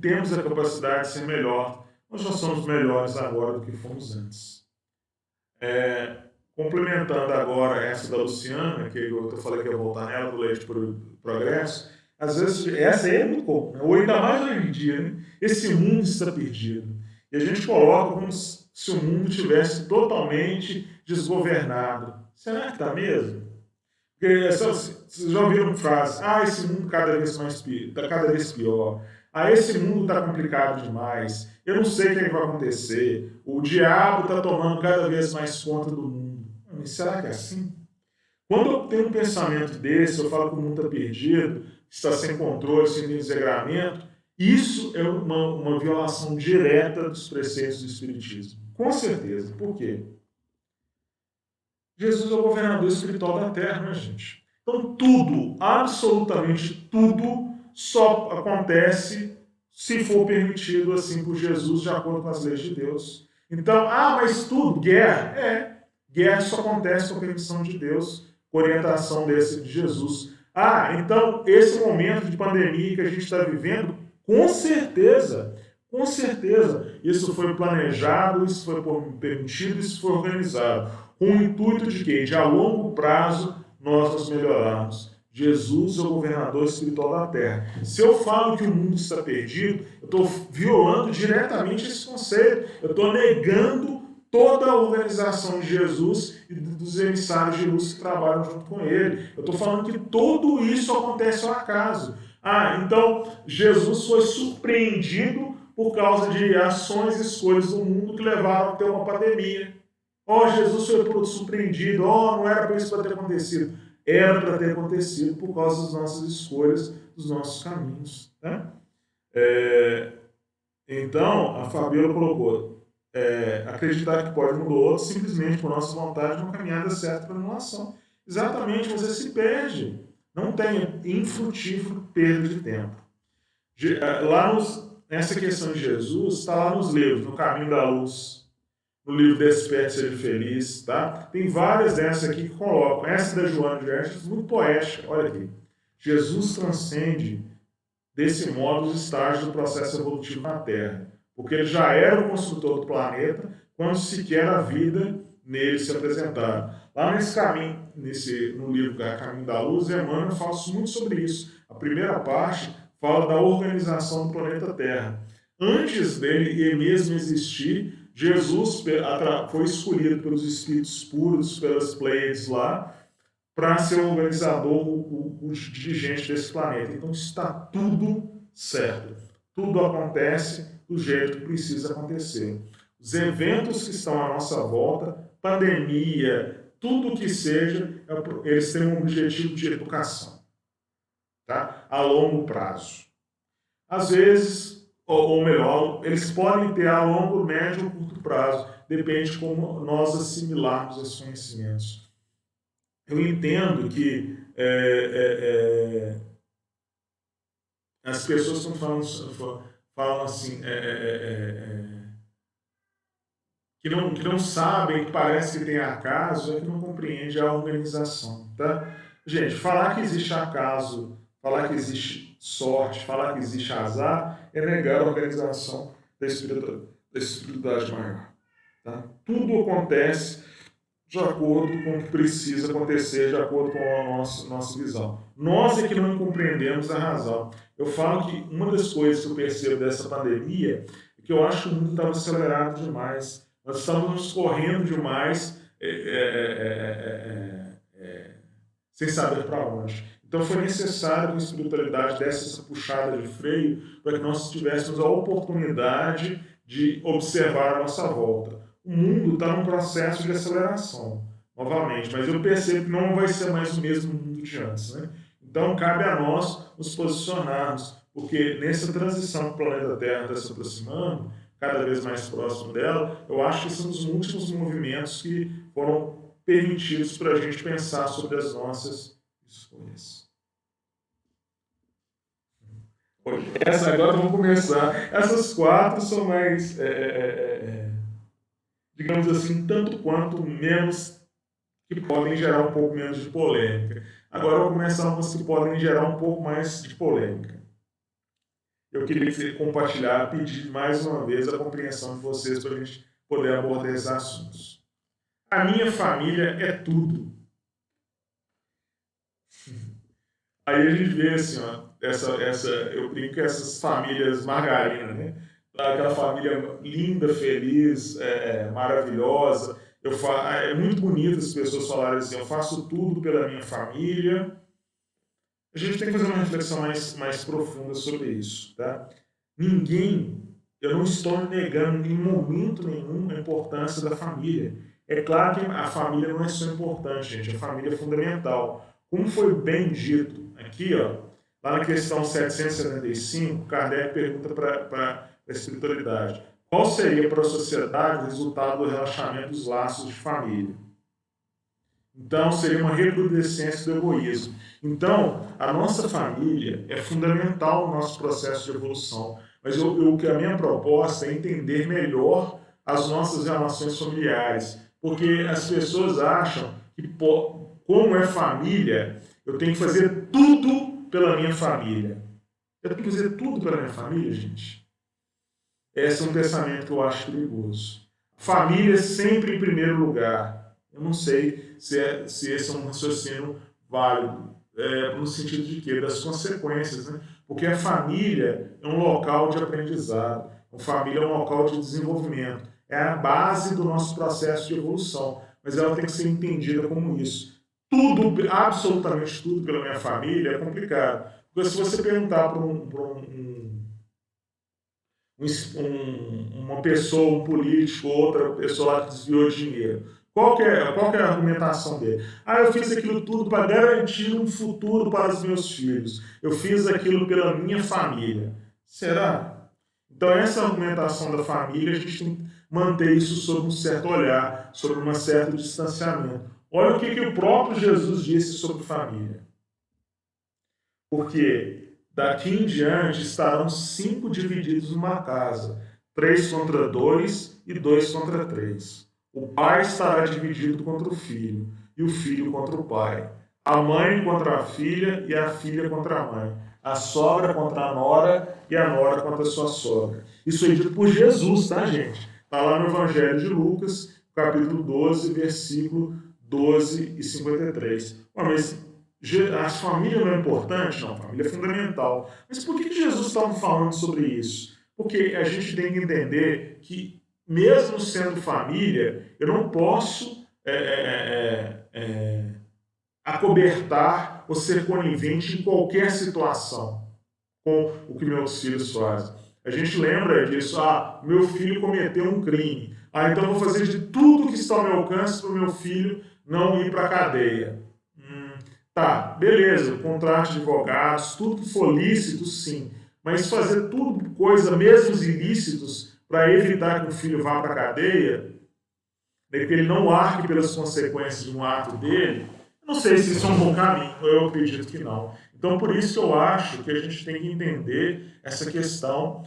S1: temos a capacidade de ser melhor. Nós já somos melhores agora do que fomos antes. Complementando agora essa da Luciana, que eu falei que ia voltar nela, do Leite por Progresso, às vezes essa aí é muito comum, né? Ou ainda mais hoje em dia, né? Esse mundo está perdido. E a gente coloca como se o mundo estivesse totalmente desgovernado. Será que está mesmo? Porque vocês já ouviram frase, esse mundo está cada vez pior. Esse mundo está complicado demais. Eu não sei o que vai acontecer. O diabo está tomando cada vez mais conta do mundo. Mas será que é assim? Quando eu tenho um pensamento desse, eu falo que o mundo está perdido, está sem controle, sem desregramento, Isso é uma violação direta dos preceitos do Espiritismo. Com certeza. Por quê? Jesus é o governador espiritual da Terra, né, gente? Então, tudo, absolutamente tudo, só acontece se for permitido assim por Jesus, de acordo com as leis de Deus. Então, mas tudo, guerra, guerra só acontece com a permissão de Deus, com orientação de Jesus. Então, esse momento de pandemia que a gente está vivendo, com certeza, isso foi planejado, isso foi permitido, isso foi organizado, com o intuito de quê? De a longo prazo nós nos melhorarmos. Jesus é o governador espiritual da Terra. Se eu falo que o mundo está perdido, eu estou violando diretamente esse conceito. Eu estou negando toda a organização de Jesus e dos emissários de luz que trabalham junto com ele. Eu estou falando que tudo isso acontece ao acaso. Então Jesus foi surpreendido por causa de ações e escolhas do mundo que levaram a ter uma pandemia. Jesus foi surpreendido. Não era para isso ter acontecido. Era para ter acontecido por causa das nossas escolhas, dos nossos caminhos. Né? Então, a Fabiola colocou, acreditar que pode mudar o outro simplesmente por nossa vontade, uma caminhada certa para anulação. Exatamente, você se perde. Não tem infrutífero perda de tempo. Nessa questão de Jesus, está lá nos livros, no Caminho da Luz, no livro Desperte Seja Feliz, tá? Tem várias dessas aqui que colocam. Essa da Joana de Anjos, muito poética, olha aqui. Jesus transcende, desse modo, os estágios do processo evolutivo na Terra, porque ele já era o construtor do planeta quando sequer a vida nele se apresentava. Lá nesse caminho, no livro Caminho da Luz, Emmanuel fala muito sobre isso. A primeira parte fala da organização do planeta Terra. Antes dele mesmo existir, Jesus foi escolhido pelos espíritos puros, pelas Pleiades lá, para ser o organizador, o dirigente desse planeta. Então está tudo certo. Tudo acontece do jeito que precisa acontecer. Os eventos que estão à nossa volta, pandemia, tudo que seja, eles têm um objetivo de educação, tá? A longo prazo. Às vezes, ou melhor, eles podem ter a longo, médio ou curto prazo, depende de como nós assimilarmos esses conhecimentos. Eu entendo que as pessoas estão falam assim, que não sabem, que parece que tem acaso, que não compreende a organização, tá? Gente, falar que existe acaso, falar que existe sorte, falar que existe azar, é negar a organização da espiritualidade maior. Tá? Tudo acontece de acordo com o que precisa acontecer, de acordo com a nossa visão. Nós é que não compreendemos a razão. Eu falo que uma das coisas que eu percebo dessa pandemia é que eu acho que o mundo estava acelerado demais. Nós estamos correndo demais sem saber para onde. Então foi necessário que a espiritualidade desse essa puxada de freio para que nós tivéssemos a oportunidade de observar a nossa volta. O mundo está num processo de aceleração, novamente, mas eu percebo que não vai ser mais o mesmo mundo de antes. Né? Então cabe a nós nos posicionarmos, porque nessa transição que o planeta Terra está se aproximando, cada vez mais próximo dela, eu acho que são os últimos movimentos que foram permitidos para a gente pensar sobre as nossas escolhas. Agora vamos começar. Essas 4 são mais, digamos assim, tanto quanto menos, que podem gerar um pouco menos de polêmica. Agora eu vou começar umas que podem gerar um pouco mais de polêmica. Eu queria compartilhar, pedir mais uma vez a compreensão de vocês para a gente poder abordar esses assuntos. A minha família é tudo. Aí a gente vê assim, eu brinco com essas famílias margarina, né? Aquela família linda, feliz, maravilhosa. É muito bonito as pessoas falarem assim, eu faço tudo pela minha família. A gente tem que fazer uma reflexão mais profunda sobre isso, tá? Eu não estou negando em momento nenhum a importância da família. É claro que a família não é só importante, gente, a família é fundamental. Como foi bem dito aqui, Lá na questão 775, Kardec pergunta para a espiritualidade: qual seria para a sociedade o resultado do relaxamento dos laços de família? Então, seria uma recrudescência do egoísmo. Então, a nossa família é fundamental no nosso processo de evolução. Mas a minha proposta é entender melhor as nossas relações familiares. Porque as pessoas acham que, como é família, eu tenho que fazer tudo pela minha família. Eu tenho que fazer tudo pela minha família, gente. Esse é um pensamento que eu acho perigoso. Família sempre em primeiro lugar. Eu não sei se esse é um raciocínio válido, no sentido de quê? Das consequências, né? Porque a família é um local de aprendizado, a família é um local de desenvolvimento, é a base do nosso processo de evolução, mas ela tem que ser entendida como isso. Tudo, absolutamente tudo pela minha família é complicado. Porque se você perguntar para uma pessoa, um político, outra pessoa que desviou dinheiro. Qual que é a argumentação dele? Eu fiz aquilo tudo para garantir um futuro para os meus filhos. Eu fiz aquilo pela minha família. Será? Então, essa argumentação da família, a gente tem que manter isso sob um certo olhar, sob um certo distanciamento. Olha o que o próprio Jesus disse sobre família. Porque daqui em diante estarão 5 divididos numa casa, 3 contra 2 e 2 contra 3. O pai estará dividido contra o filho, e o filho contra o pai. A mãe contra a filha e a filha contra a mãe. A sogra contra a nora e a nora contra a sua sogra. Isso é dito por Jesus, tá, gente? Está lá no Evangelho de Lucas, capítulo 12, versículo 12 e 53. Mas a família não é importante? Não, a família é fundamental. Mas por que Jesus estava falando sobre isso? Porque a gente tem que entender que, mesmo sendo família, eu não posso acobertar ou ser conivente em qualquer situação com o que meus filhos fazem. A gente lembra disso, meu filho cometeu um crime. Então eu vou fazer de tudo que está ao meu alcance para o meu filho não ir para a cadeia. Tá, beleza, contrato de advogados, tudo que for lícito, sim. Mas fazer tudo coisa, mesmo os ilícitos, para evitar que o filho vá para a cadeia, né, que ele não arque pelas consequências de um ato dele, eu não sei se isso é um bom caminho, eu acredito que não. Então, por isso que eu acho que a gente tem que entender essa questão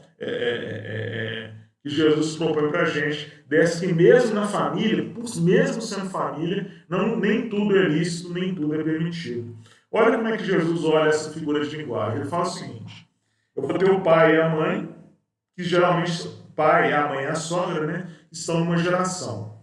S1: que Jesus propõe para a gente, dessa que mesmo na família, mesmo sendo família, nem tudo é lícito, nem tudo é permitido. Olha como é que Jesus olha essa figura de linguagem. Ele fala o seguinte: eu vou ter o pai e a mãe, que geralmente o pai, a mãe e a sogra, né, estão numa geração.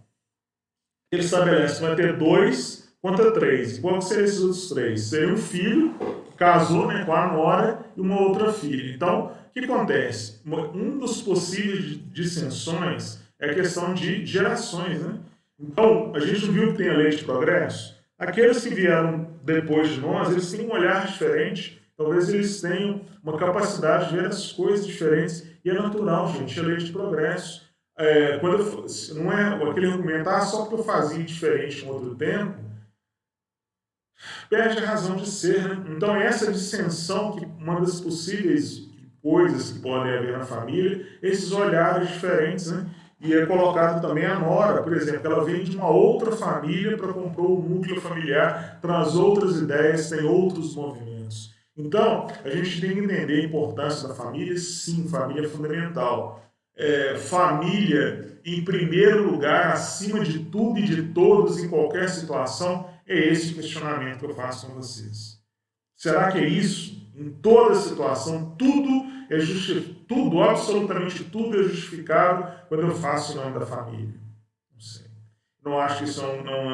S1: Ele estabelece que vai ter 2 contra 3. Qual seriam esses outros 3? Seria um filho que casou, né, com a nora e uma outra filha. Então, o que acontece? Um dos possíveis dissensões é a questão de gerações, né? Então, a gente viu que tem a lei de progresso. Aqueles que vieram depois de nós, eles têm um olhar diferente. Talvez eles tenham uma capacidade de ver as coisas diferentes. E é natural, gente, a lei de progresso. Não é aquele argumento, só porque eu fazia diferente em outro tempo, perde a razão de ser, né? Então, essa dissensão, que uma das possíveis coisas que podem haver na família, esses olhares diferentes, né? E é colocado também a nora, por exemplo, ela vem de uma outra família para compor o núcleo familiar, traz outras ideias, tem outros movimentos. Então, a gente tem que entender a importância da família, sim, família é fundamental. Família em primeiro lugar, acima de tudo e de todos, em qualquer situação, é esse questionamento que eu faço com vocês. Será que é isso? Em toda situação, tudo, absolutamente tudo é justificável quando eu faço em nome da família? Não sei. Não acho que isso não é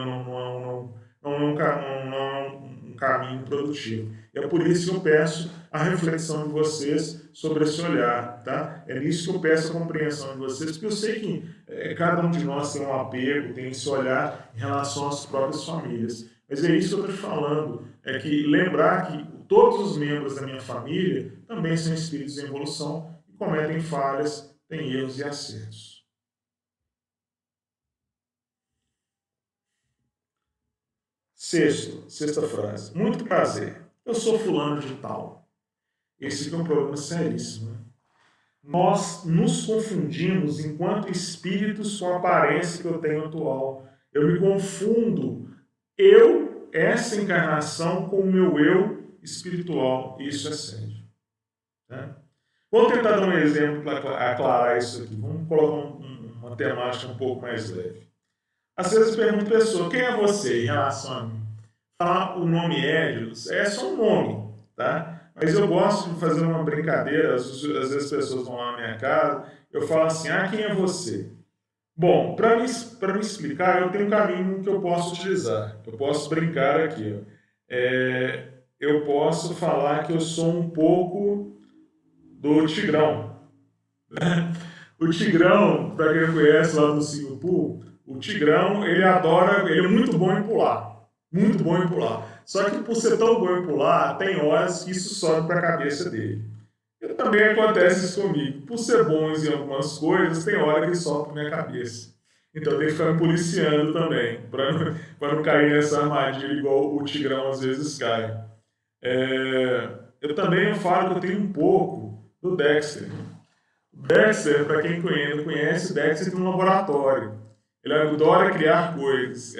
S1: um caminho produtivo. E é por isso que eu peço a reflexão de vocês sobre esse olhar, tá? É nisso que eu peço a compreensão de vocês, porque eu sei que cada um de nós tem um apego, tem esse olhar em relação às próprias famílias. Mas é isso que eu estou te falando, é que lembrar que todos os membros da minha família também são espíritos em evolução e cometem falhas, têm erros e acertos. Sexta frase. Muito prazer. Eu sou fulano de tal. Esse aqui é um problema seríssimo, né? Nós nos confundimos enquanto espíritos com a aparência que eu tenho atual. Eu me confundo, essa encarnação, com o meu eu espiritual. Isso é sério. Né? Vou tentar dar um exemplo para aclarar isso aqui. Vamos colocar uma temática um pouco mais leve. Às vezes eu pergunto a pessoa, quem é você em relação a mim? Falar o nome Hélio é só um nome, tá? Mas eu gosto de fazer uma brincadeira, às vezes as pessoas vão lá na minha casa, eu falo assim, quem é você? Bom, para me explicar, eu tenho um caminho que eu posso utilizar. Eu posso brincar aqui. Eu posso falar que eu sou um pouco do Tigrão. O Tigrão, para quem não conhece lá no Singapur, o Tigrão, ele é muito bom em pular. Muito bom em pular. Só que por ser tão bom em pular, tem horas que isso sobe para a cabeça dele. E também acontece isso comigo. Por ser bons em algumas coisas, tem hora que sobe para minha cabeça. Então eu tenho que ficar me policiando também, para não cair nessa armadilha igual o Tigrão às vezes cai. Eu também falo que eu tenho um pouco do Dexter. Dexter, para quem não conhece, Dexter tem um laboratório. Ele adora criar coisas.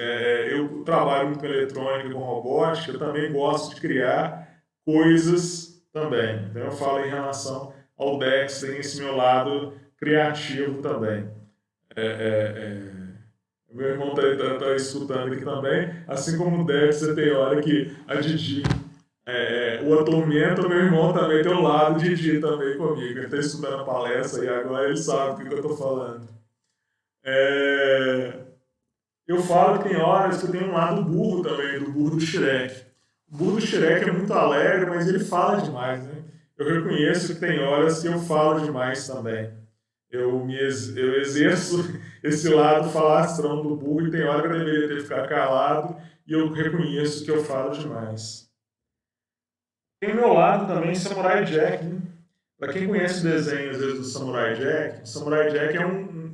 S1: Eu trabalho muito com eletrônica, com robótica, eu também gosto de criar coisas também. Então eu falo em relação ao Dexter, esse meu lado criativo também. Meu irmão está escutando aqui também, assim como o Dexter tem hora que a Didi o atormenta, meu irmão também tem o lado Didi também comigo. Ele está escutando a palestra e agora ele sabe o que eu estou falando. Eu falo que tem horas que eu tenho um lado burro também, do burro do Shrek. O burro do Shrek é muito alegre, mas ele fala demais, né? Eu reconheço que tem horas que eu falo demais também. Eu exerço esse lado falastrão do burro e tem hora que eu deveria ter ficado calado e eu reconheço que eu falo demais. Tem o meu lado também, Samurai Jack, né? Para quem conhece o desenho, às vezes, do Samurai Jack, o Samurai Jack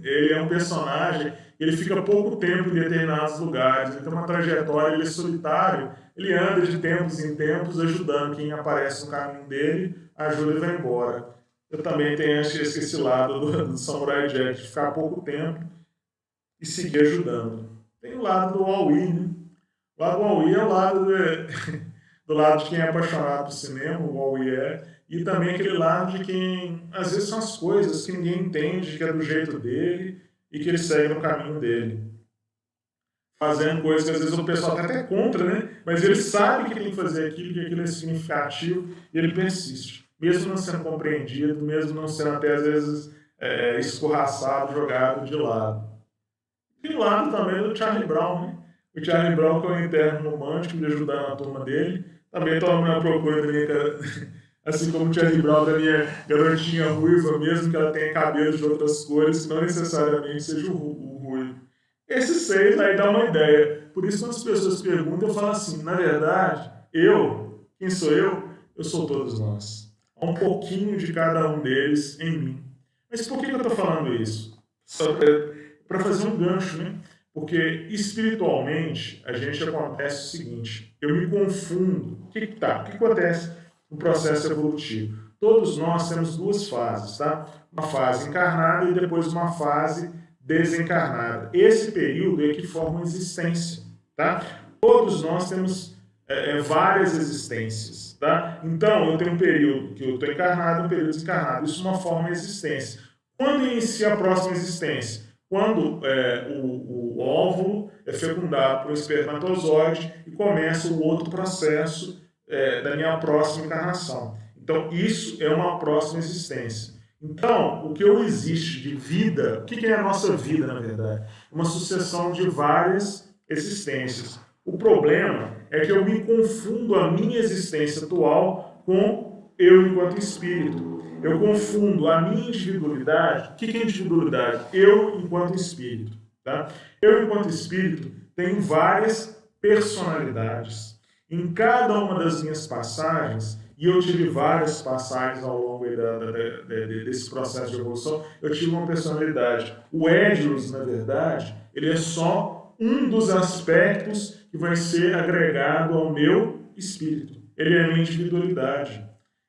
S1: ele é um personagem, ele fica pouco tempo em determinados lugares, ele tem uma trajetória, ele é solitário, ele anda de tempos em tempos ajudando quem aparece no caminho dele, ajuda e vai embora. Eu também tenho esse lado do Samurai Jack, de ficar pouco tempo e seguir ajudando. Tem o lado do Aoi, né? O lado do Aoi é o lado do lado de quem é apaixonado por cinema, o Aoi e também aquele lado de quem, às vezes, são as coisas que ninguém entende, que é do jeito dele e que ele segue no caminho dele. Fazendo coisas que às vezes o pessoal está até contra, né? Mas ele sabe que tem que fazer aquilo, que aquilo é significativo e ele persiste. Mesmo não sendo compreendido, mesmo não sendo até às vezes escorraçado, jogado de lado. E o lado também do Charlie Brown, né? O Charlie Brown, que é um interno romântico, de ajudar na turma dele, também estou à procura da minha, assim como o Charlie Brown da minha garotinha ruiva, mesmo que ela tenha cabelo de outras cores, que não necessariamente seja o ruivo. Esses seis aí dá uma ideia. Por isso, quando as pessoas perguntam, eu falo assim, na verdade, quem sou eu? Eu sou todos nós. Há um pouquinho de cada um deles em mim. Mas por que eu estou falando isso? Para fazer um gancho, né? Porque espiritualmente a gente acontece o seguinte, eu me confundo. O que acontece no processo evolutivo? Todos nós temos duas fases, tá? Uma fase encarnada e depois uma fase desencarnada. Esse período é que forma a existência, tá? Todos nós temos várias existências, tá? Então, eu tenho um período que eu estou encarnado, um período desencarnado. Isso é uma forma de existência. Quando inicia a próxima existência? Quando o óvulo é fecundado por um espermatozoide e começa o outro processo da minha próxima encarnação. Então, isso é uma próxima existência. Então, o que existe de vida, o que é a nossa vida, na verdade? Uma sucessão de várias existências. O problema é que eu me confundo a minha existência atual com eu enquanto espírito. Eu confundo a minha individualidade. O que é individualidade? Eu enquanto espírito. Tá? Eu enquanto espírito tenho várias personalidades. Em cada uma das minhas passagens, e eu tive várias passagens ao longo desse processo de evolução, eu tive uma personalidade. O Edilus, na verdade, ele é só um dos aspectos que vai ser agregado ao meu espírito. Ele é a minha individualidade.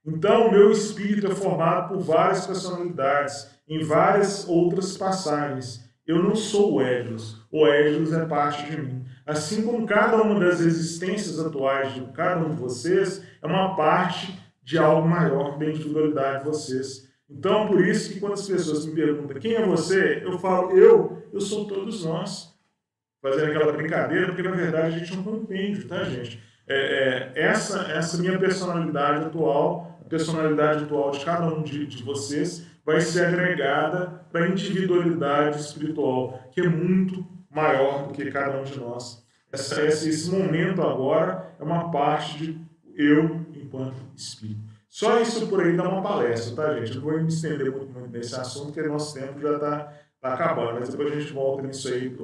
S1: Então, o meu espírito é formado por várias personalidades, em várias outras passagens. Eu não sou o Égilos é parte de mim. Assim como cada uma das existências atuais de cada um de vocês é uma parte de algo maior da individualidade de vocês. Então, por isso que quando as pessoas me perguntam quem é você, eu falo, eu sou todos nós. Fazendo aquela brincadeira, porque na verdade a gente não compreende, tá, gente? Essa minha personalidade atual, a personalidade atual de cada um de vocês, vai ser agregada para a individualidade espiritual, que é muito maior do que cada um de nós. Esse momento agora é uma parte de eu enquanto espírito. Só isso por aí dá uma palestra, tá, gente? Eu não vou me estender muito nesse assunto, porque nosso tempo já está acabando, mas depois a gente volta nisso aí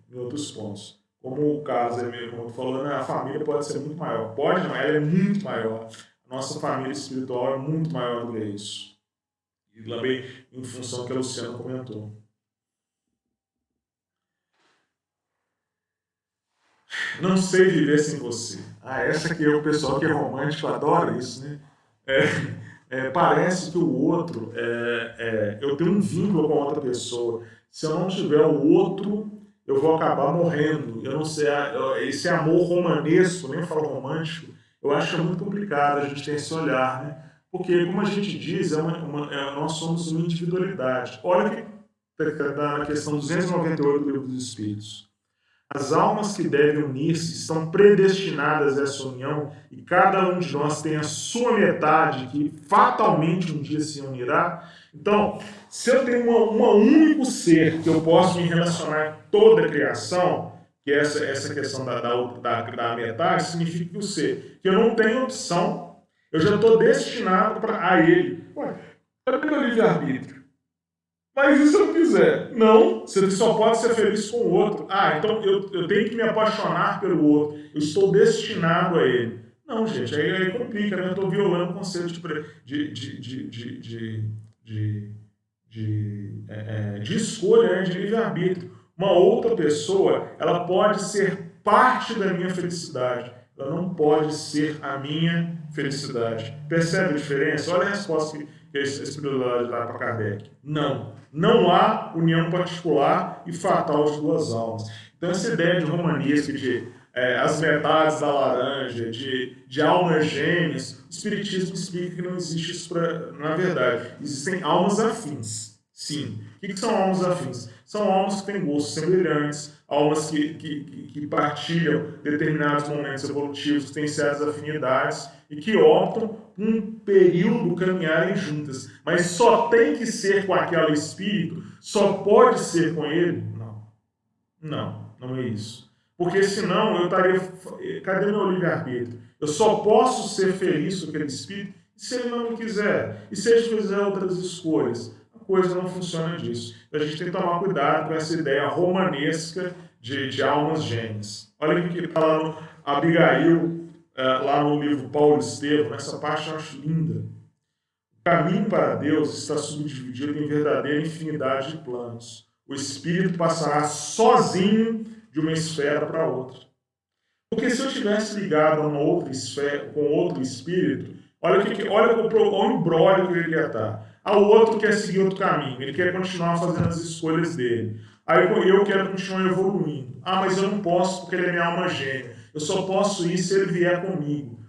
S1: em outros pontos. Como o Carlos mesmo como falou, né, a família pode ser muito maior. Pode não, ela é muito maior. A nossa família espiritual é muito maior do que isso. E também em função do que a Luciana comentou. Não sei viver sem você. Essa aqui é o pessoal que é romântico, adora isso, né? Parece que o outro, eu tenho um vínculo com outra pessoa. Se eu não tiver o outro, eu vou acabar morrendo. Eu não sei, esse amor romanesco, nem falo romântico, eu acho muito complicado a gente ter esse olhar, né? Porque, como a gente diz, nós somos uma individualidade. Olha que está na questão 298 do Livro dos Espíritos. As almas que devem unir-se estão predestinadas a essa união e cada um de nós tem a sua metade que fatalmente um dia se unirá. Então, se eu tenho um único ser que eu posso me relacionar em toda a criação, que é essa questão da metade, significa que o ser, que eu não tenho opção, eu já estou destinado a ele. Ué, era pelo livre-arbítrio. Mas e se eu quiser? Não, você só pode ser feliz com o outro. Então eu tenho que me apaixonar pelo outro. Eu estou destinado a ele. Não, gente, aí complica, né? Eu estou violando o conceito de escolha, né? De livre-arbítrio. Uma outra pessoa, ela pode ser parte da minha felicidade. Ela não pode ser a minha felicidade. Percebe a diferença? Olha a resposta que a espiritualidade dá para Kardec. Não há união particular e fatal de duas almas. Então, essa ideia de romanismo, de as metades da laranja, de almas gêmeas, o Espiritismo explica que não existe isso na verdade. Existem almas afins, sim. O que são almas afins? São almas que têm gostos semelhantes, almas que partilham determinados momentos evolutivos, que têm certas afinidades e que optam por um período caminharem juntas. Mas só tem que ser com aquele espírito? Só pode ser com ele? Não é isso. Porque senão eu estaria... Cadê meu livre-arbítrio? Eu só posso ser feliz com aquele espírito se ele não me quiser. E se ele fizer outras escolhas? A coisa não funciona disso. Então a gente tem que tomar cuidado com essa ideia romanesca de almas gêmeas. Olha o que está lá no Abigail, lá no livro Paulo Estevam, essa parte eu acho linda. O caminho para Deus está subdividido em verdadeira infinidade de planos. O espírito passará sozinho de uma esfera para outra. Porque se eu tivesse ligado a uma outra esfera, com outro espírito, olha o imbróglio que ele ia estar. O outro quer seguir outro caminho, ele quer continuar fazendo as escolhas dele. Aí eu quero continuar evoluindo. Mas eu não posso porque ele é minha alma gêmea. Eu só posso ir se ele vier comigo.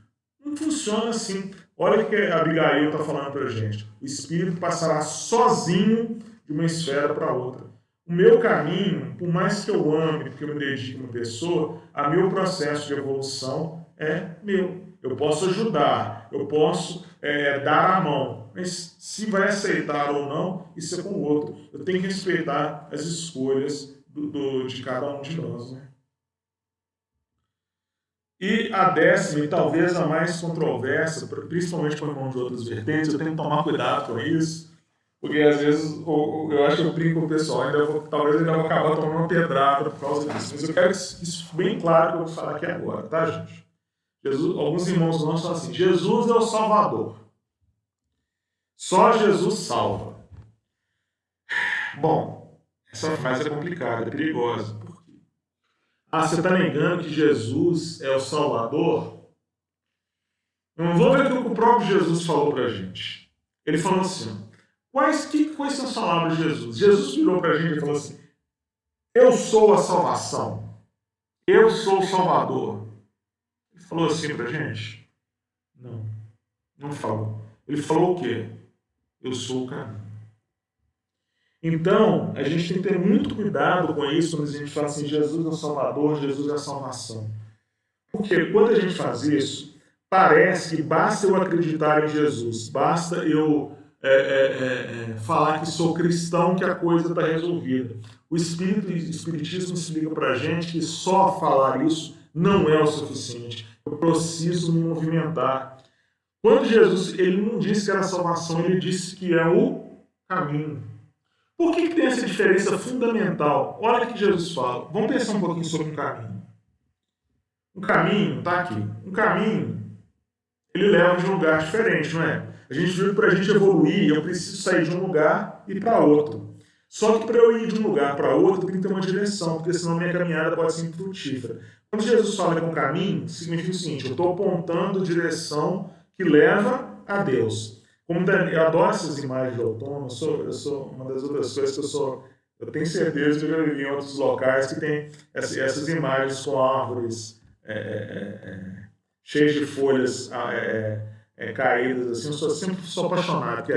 S1: Não funciona assim. Olha o que a Abigail está falando para a gente. O espírito passará sozinho de uma esfera para outra. O meu caminho, por mais que eu ame, porque eu me dedique a uma pessoa, o meu processo de evolução é meu. Eu posso ajudar, eu posso dar a mão, mas se vai aceitar ou não, isso é com o outro. Eu tenho que respeitar as escolhas de cada um de nós, né? E a décima, e talvez a mais controversa, principalmente com irmãos de outras vertentes, eu tenho que tomar cuidado com isso, porque às vezes eu acho que eu brinco com o pessoal, talvez eu ainda vou acabar tomando uma pedrada por causa disso. Mas eu quero isso bem claro que eu vou falar aqui agora, tá, gente? Alguns irmãos nossos falam assim, Jesus é o Salvador. Só Jesus salva. Bom, essa frase é complicada, é perigosa. Você está negando que Jesus é o Salvador? Vamos ver o que o próprio Jesus falou para a gente. Ele falou assim, quais são as palavras de Jesus? Jesus virou para a gente e falou assim, eu sou a salvação, eu sou o Salvador. Ele falou assim para a gente? Não, não falou. Ele falou o quê? Eu sou o caminho. Então, a gente tem que ter muito cuidado com isso quando a gente fala assim, Jesus é o Salvador, Jesus é a salvação. Porque quando a gente faz isso, parece que basta eu acreditar em Jesus, basta eu falar que sou cristão que a coisa está resolvida. O Espiritismo explica para a gente que só falar isso não é o suficiente. Eu preciso me movimentar. Quando Jesus, ele não disse que era a salvação, ele disse que é o caminho. Por que tem essa diferença fundamental? Olha o que Jesus fala. Vamos pensar um pouquinho sobre um caminho. Um caminho, tá aqui. Um caminho, ele leva de um lugar diferente, não é? A gente viu que para a gente evoluir, eu preciso sair de um lugar e ir para outro. Só que para eu ir de um lugar para outro, tem que ter uma direção, porque senão minha caminhada pode ser infrutífera. Quando Jesus fala com caminho, significa o seguinte, eu estou apontando a direção que leva a Deus. Eu adoro essas imagens de outono, eu sou uma das outras coisas que eu tenho certeza que eu já vivi em outros locais que tem essas imagens com árvores cheias de folhas caídas, assim, sempre sou apaixonado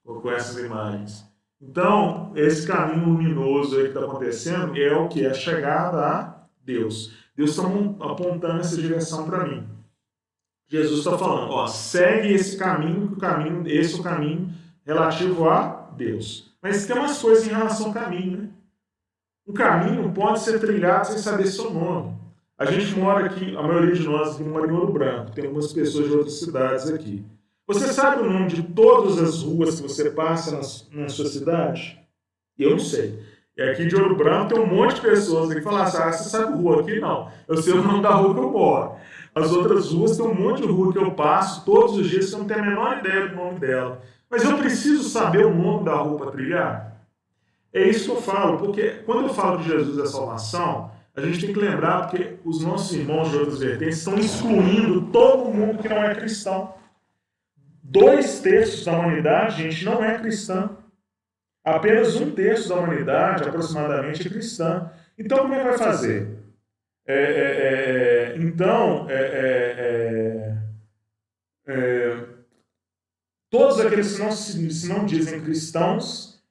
S1: com essas imagens. Então, esse caminho luminoso aí que está acontecendo é o que? É a chegada a Deus. Deus está apontando essa direção para mim. Jesus está falando, ó, segue esse caminho, esse é o caminho relativo a Deus. Mas tem umas coisas em relação ao caminho, né? O caminho não pode ser trilhado sem saber seu nome. A gente mora aqui, a maioria de nós aqui mora em Ouro Branco, tem algumas pessoas de outras cidades aqui. Você sabe o nome de todas as ruas que você passa na sua cidade? Eu não sei. E aqui de Ouro Branco tem um monte de pessoas que falam assim, você sabe rua aqui? Não. Eu sei o nome da rua que eu moro. As outras ruas tem um monte de rua que eu passo todos os dias que eu não tenho a menor ideia do nome dela. Mas eu preciso saber o nome da rua para trilhar? É isso que eu falo, porque quando eu falo de Jesus e a salvação, a gente tem que lembrar porque os nossos irmãos de outras vertentes estão excluindo todo mundo que não é cristão. 2/3 da humanidade, gente, não é cristã. Apenas 1/3 da humanidade, aproximadamente, é cristã. Então, como é que vai fazer? Todos aqueles que se não dizem cristãos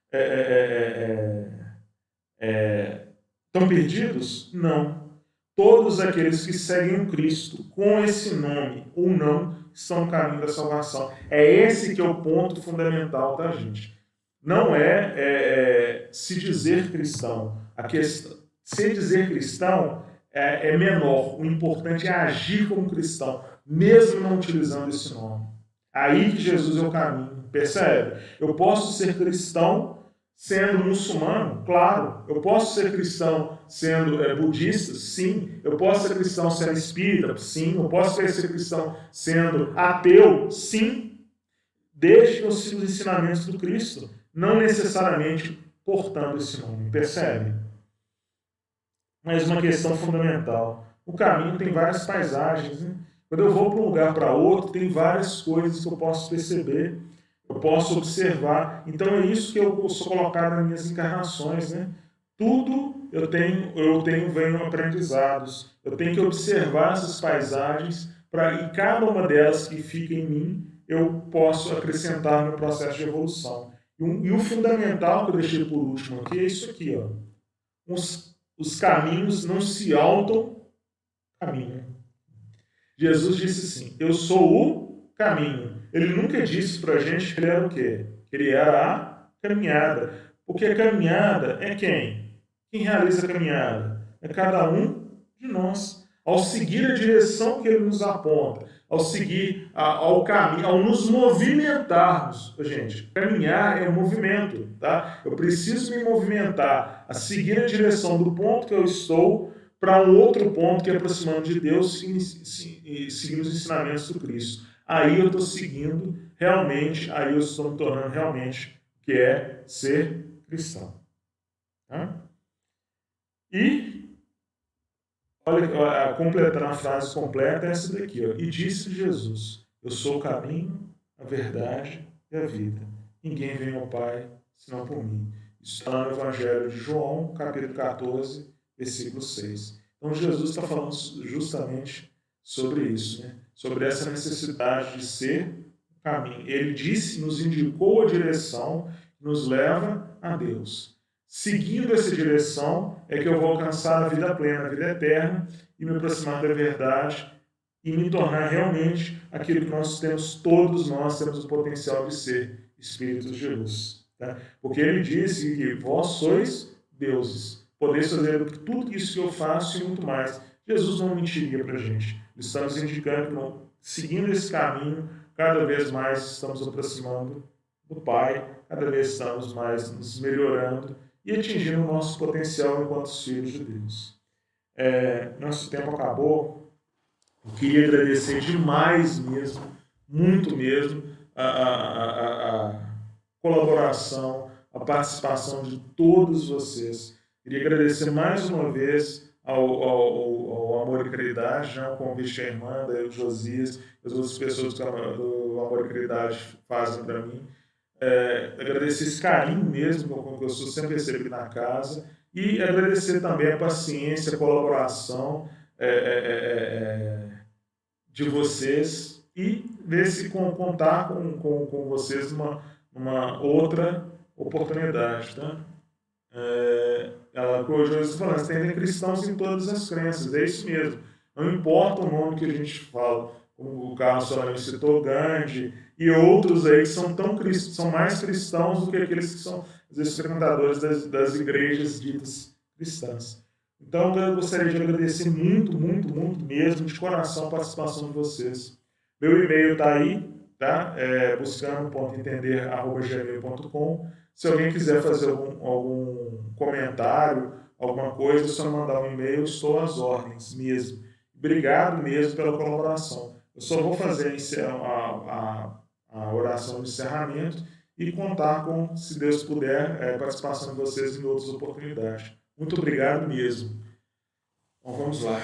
S1: estão perdidos? Não. Todos aqueles que seguem o Cristo com esse nome ou não estão no caminho da salvação. É esse que é o ponto fundamental, tá, gente? Não é se dizer cristão. A questão, se dizer cristão é menor. O importante é agir como cristão, mesmo não utilizando esse nome. Aí que Jesus é o caminho. Percebe? Eu posso ser cristão sendo muçulmano? Claro. Eu posso ser cristão sendo budista? Sim. Eu posso ser cristão sendo espírita? Sim. Eu posso ser cristão sendo ateu? Sim. Desde que eu siga os ensinamentos do Cristo, não necessariamente portando esse nome. Percebe? Mas uma questão fundamental. O caminho tem várias paisagens, né? Quando eu vou para um lugar para outro, tem várias coisas que eu posso perceber, eu posso observar. Então é isso que eu sou colocado nas minhas encarnações, né? Tudo venho aprendizados. Eu tenho que observar essas paisagens e cada uma delas que fica em mim, eu posso acrescentar no processo de evolução. E o fundamental que eu deixei por último aqui é isso aqui, ó. Os caminhos não se auto-caminham. Jesus disse assim, eu sou o caminho. Ele nunca disse para a gente que ele era o quê? Que ele era a caminhada. Porque a caminhada é quem? Quem realiza a caminhada? É cada um de nós. Ao seguir a direção que ele nos aponta, ao seguir ao caminho, ao nos movimentarmos. Gente, caminhar é um movimento, tá? Eu preciso me movimentar, a seguir a direção do ponto que eu estou para um outro ponto que é aproximando de Deus e seguindo os ensinamentos do Cristo. Aí eu estou seguindo realmente, aí eu estou me tornando realmente que é ser cristão. Tá? E, olha, completando a frase completa, é essa daqui. Ó. E disse Jesus, Eu sou o caminho, a verdade e a vida. Ninguém vem ao Pai senão por mim. Isso está no Evangelho de João, capítulo 14, versículo 6. Então Jesus está falando justamente sobre isso, né? Sobre essa necessidade de ser o caminho. Ele disse, nos indicou a direção que nos leva a Deus. Seguindo essa direção é que eu vou alcançar a vida plena, a vida eterna e me aproximar da verdade e me tornar realmente aquilo que todos nós temos o potencial de ser, espíritos de luz. Tá? Porque ele disse que vós sois deuses, podeis fazer tudo isso que eu faço e muito mais. Jesus não mentiria para a gente. Ele está nos indicando que, seguindo esse caminho, cada vez mais estamos aproximando do Pai, cada vez estamos mais nos melhorando e atingindo o nosso potencial enquanto filhos de Deus. Nosso tempo acabou. Eu queria agradecer demais mesmo, muito mesmo, a colaboração, a participação de todos vocês. Queria agradecer mais uma vez ao Amor e Caridade, né, o convite à irmã, o Josias, as outras pessoas do Amor e Caridade fazem para mim. Agradecer esse carinho mesmo que eu sou sempre recebido na casa e agradecer também a paciência, a colaboração de vocês e ver se contar com vocês numa outra oportunidade. Tá? Ela hoje está falando, tem cristãos em todas as crenças, é isso mesmo. Não importa o nome que a gente fala, como o Carlos Solano citou, Gandhi, e outros aí que são mais cristãos do que aqueles que são os frequentadores das igrejas ditas cristãs. Então, eu gostaria de agradecer muito, muito, muito mesmo, de coração, a participação de vocês. Meu e-mail está aí, tá? buscando.entender@gmail.com. Se alguém quiser fazer algum comentário, alguma coisa, é só mandar um e-mail, estou às ordens mesmo. Obrigado mesmo pela colaboração. Eu só vou fazer a oração de encerramento e contar com, se Deus puder, a participação de vocês em outras oportunidades. Muito obrigado mesmo. Então vamos lá.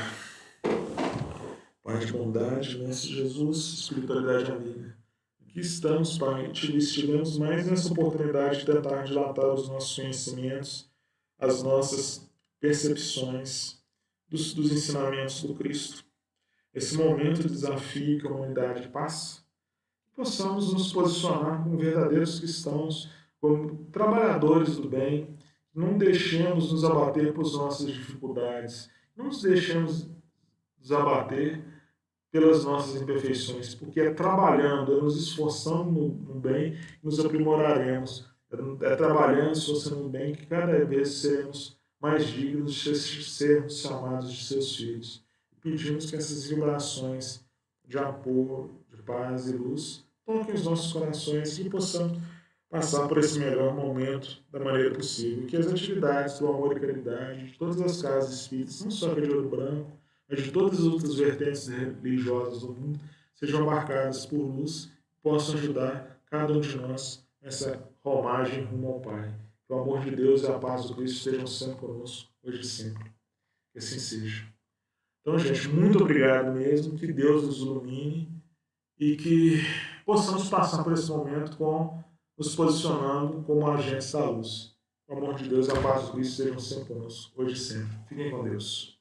S1: Pai de bondade, Mestre Jesus, espiritualidade amiga. Aqui estamos, Pai, estivemos mais nessa oportunidade de tentar dilatar os nossos conhecimentos, as nossas percepções dos ensinamentos do Cristo. Esse momento de desafio que a humanidade passa, que possamos nos posicionar como verdadeiros cristãos, como trabalhadores do bem, não deixemos nos abater por nossas dificuldades, não nos deixemos nos abater pelas nossas imperfeições, porque é trabalhando, é nos esforçando no bem que nos aprimoraremos, é trabalhando, esforçando no bem que cada vez seremos mais dignos de sermos chamados de seus filhos. Pedimos que essas vibrações de amor, de paz e luz toquem os nossos corações e possamos passar por esse melhor momento da maneira possível. Que as atividades do Amor e Caridade, de todas as casas espíritas, não só a de Ouro Branco, mas de todas as outras vertentes religiosas do mundo, sejam marcadas por luz e possam ajudar cada um de nós nessa romagem rumo ao Pai. Que o amor de Deus e a paz do Cristo estejam sempre conosco, hoje e sempre. Que assim seja. Então, gente, muito obrigado mesmo, que Deus nos ilumine e que possamos passar por esse momento nos posicionando como agentes da luz. O amor de Deus e a paz do Cristo estejam sempre conosco, hoje e sempre. Fiquem com Deus.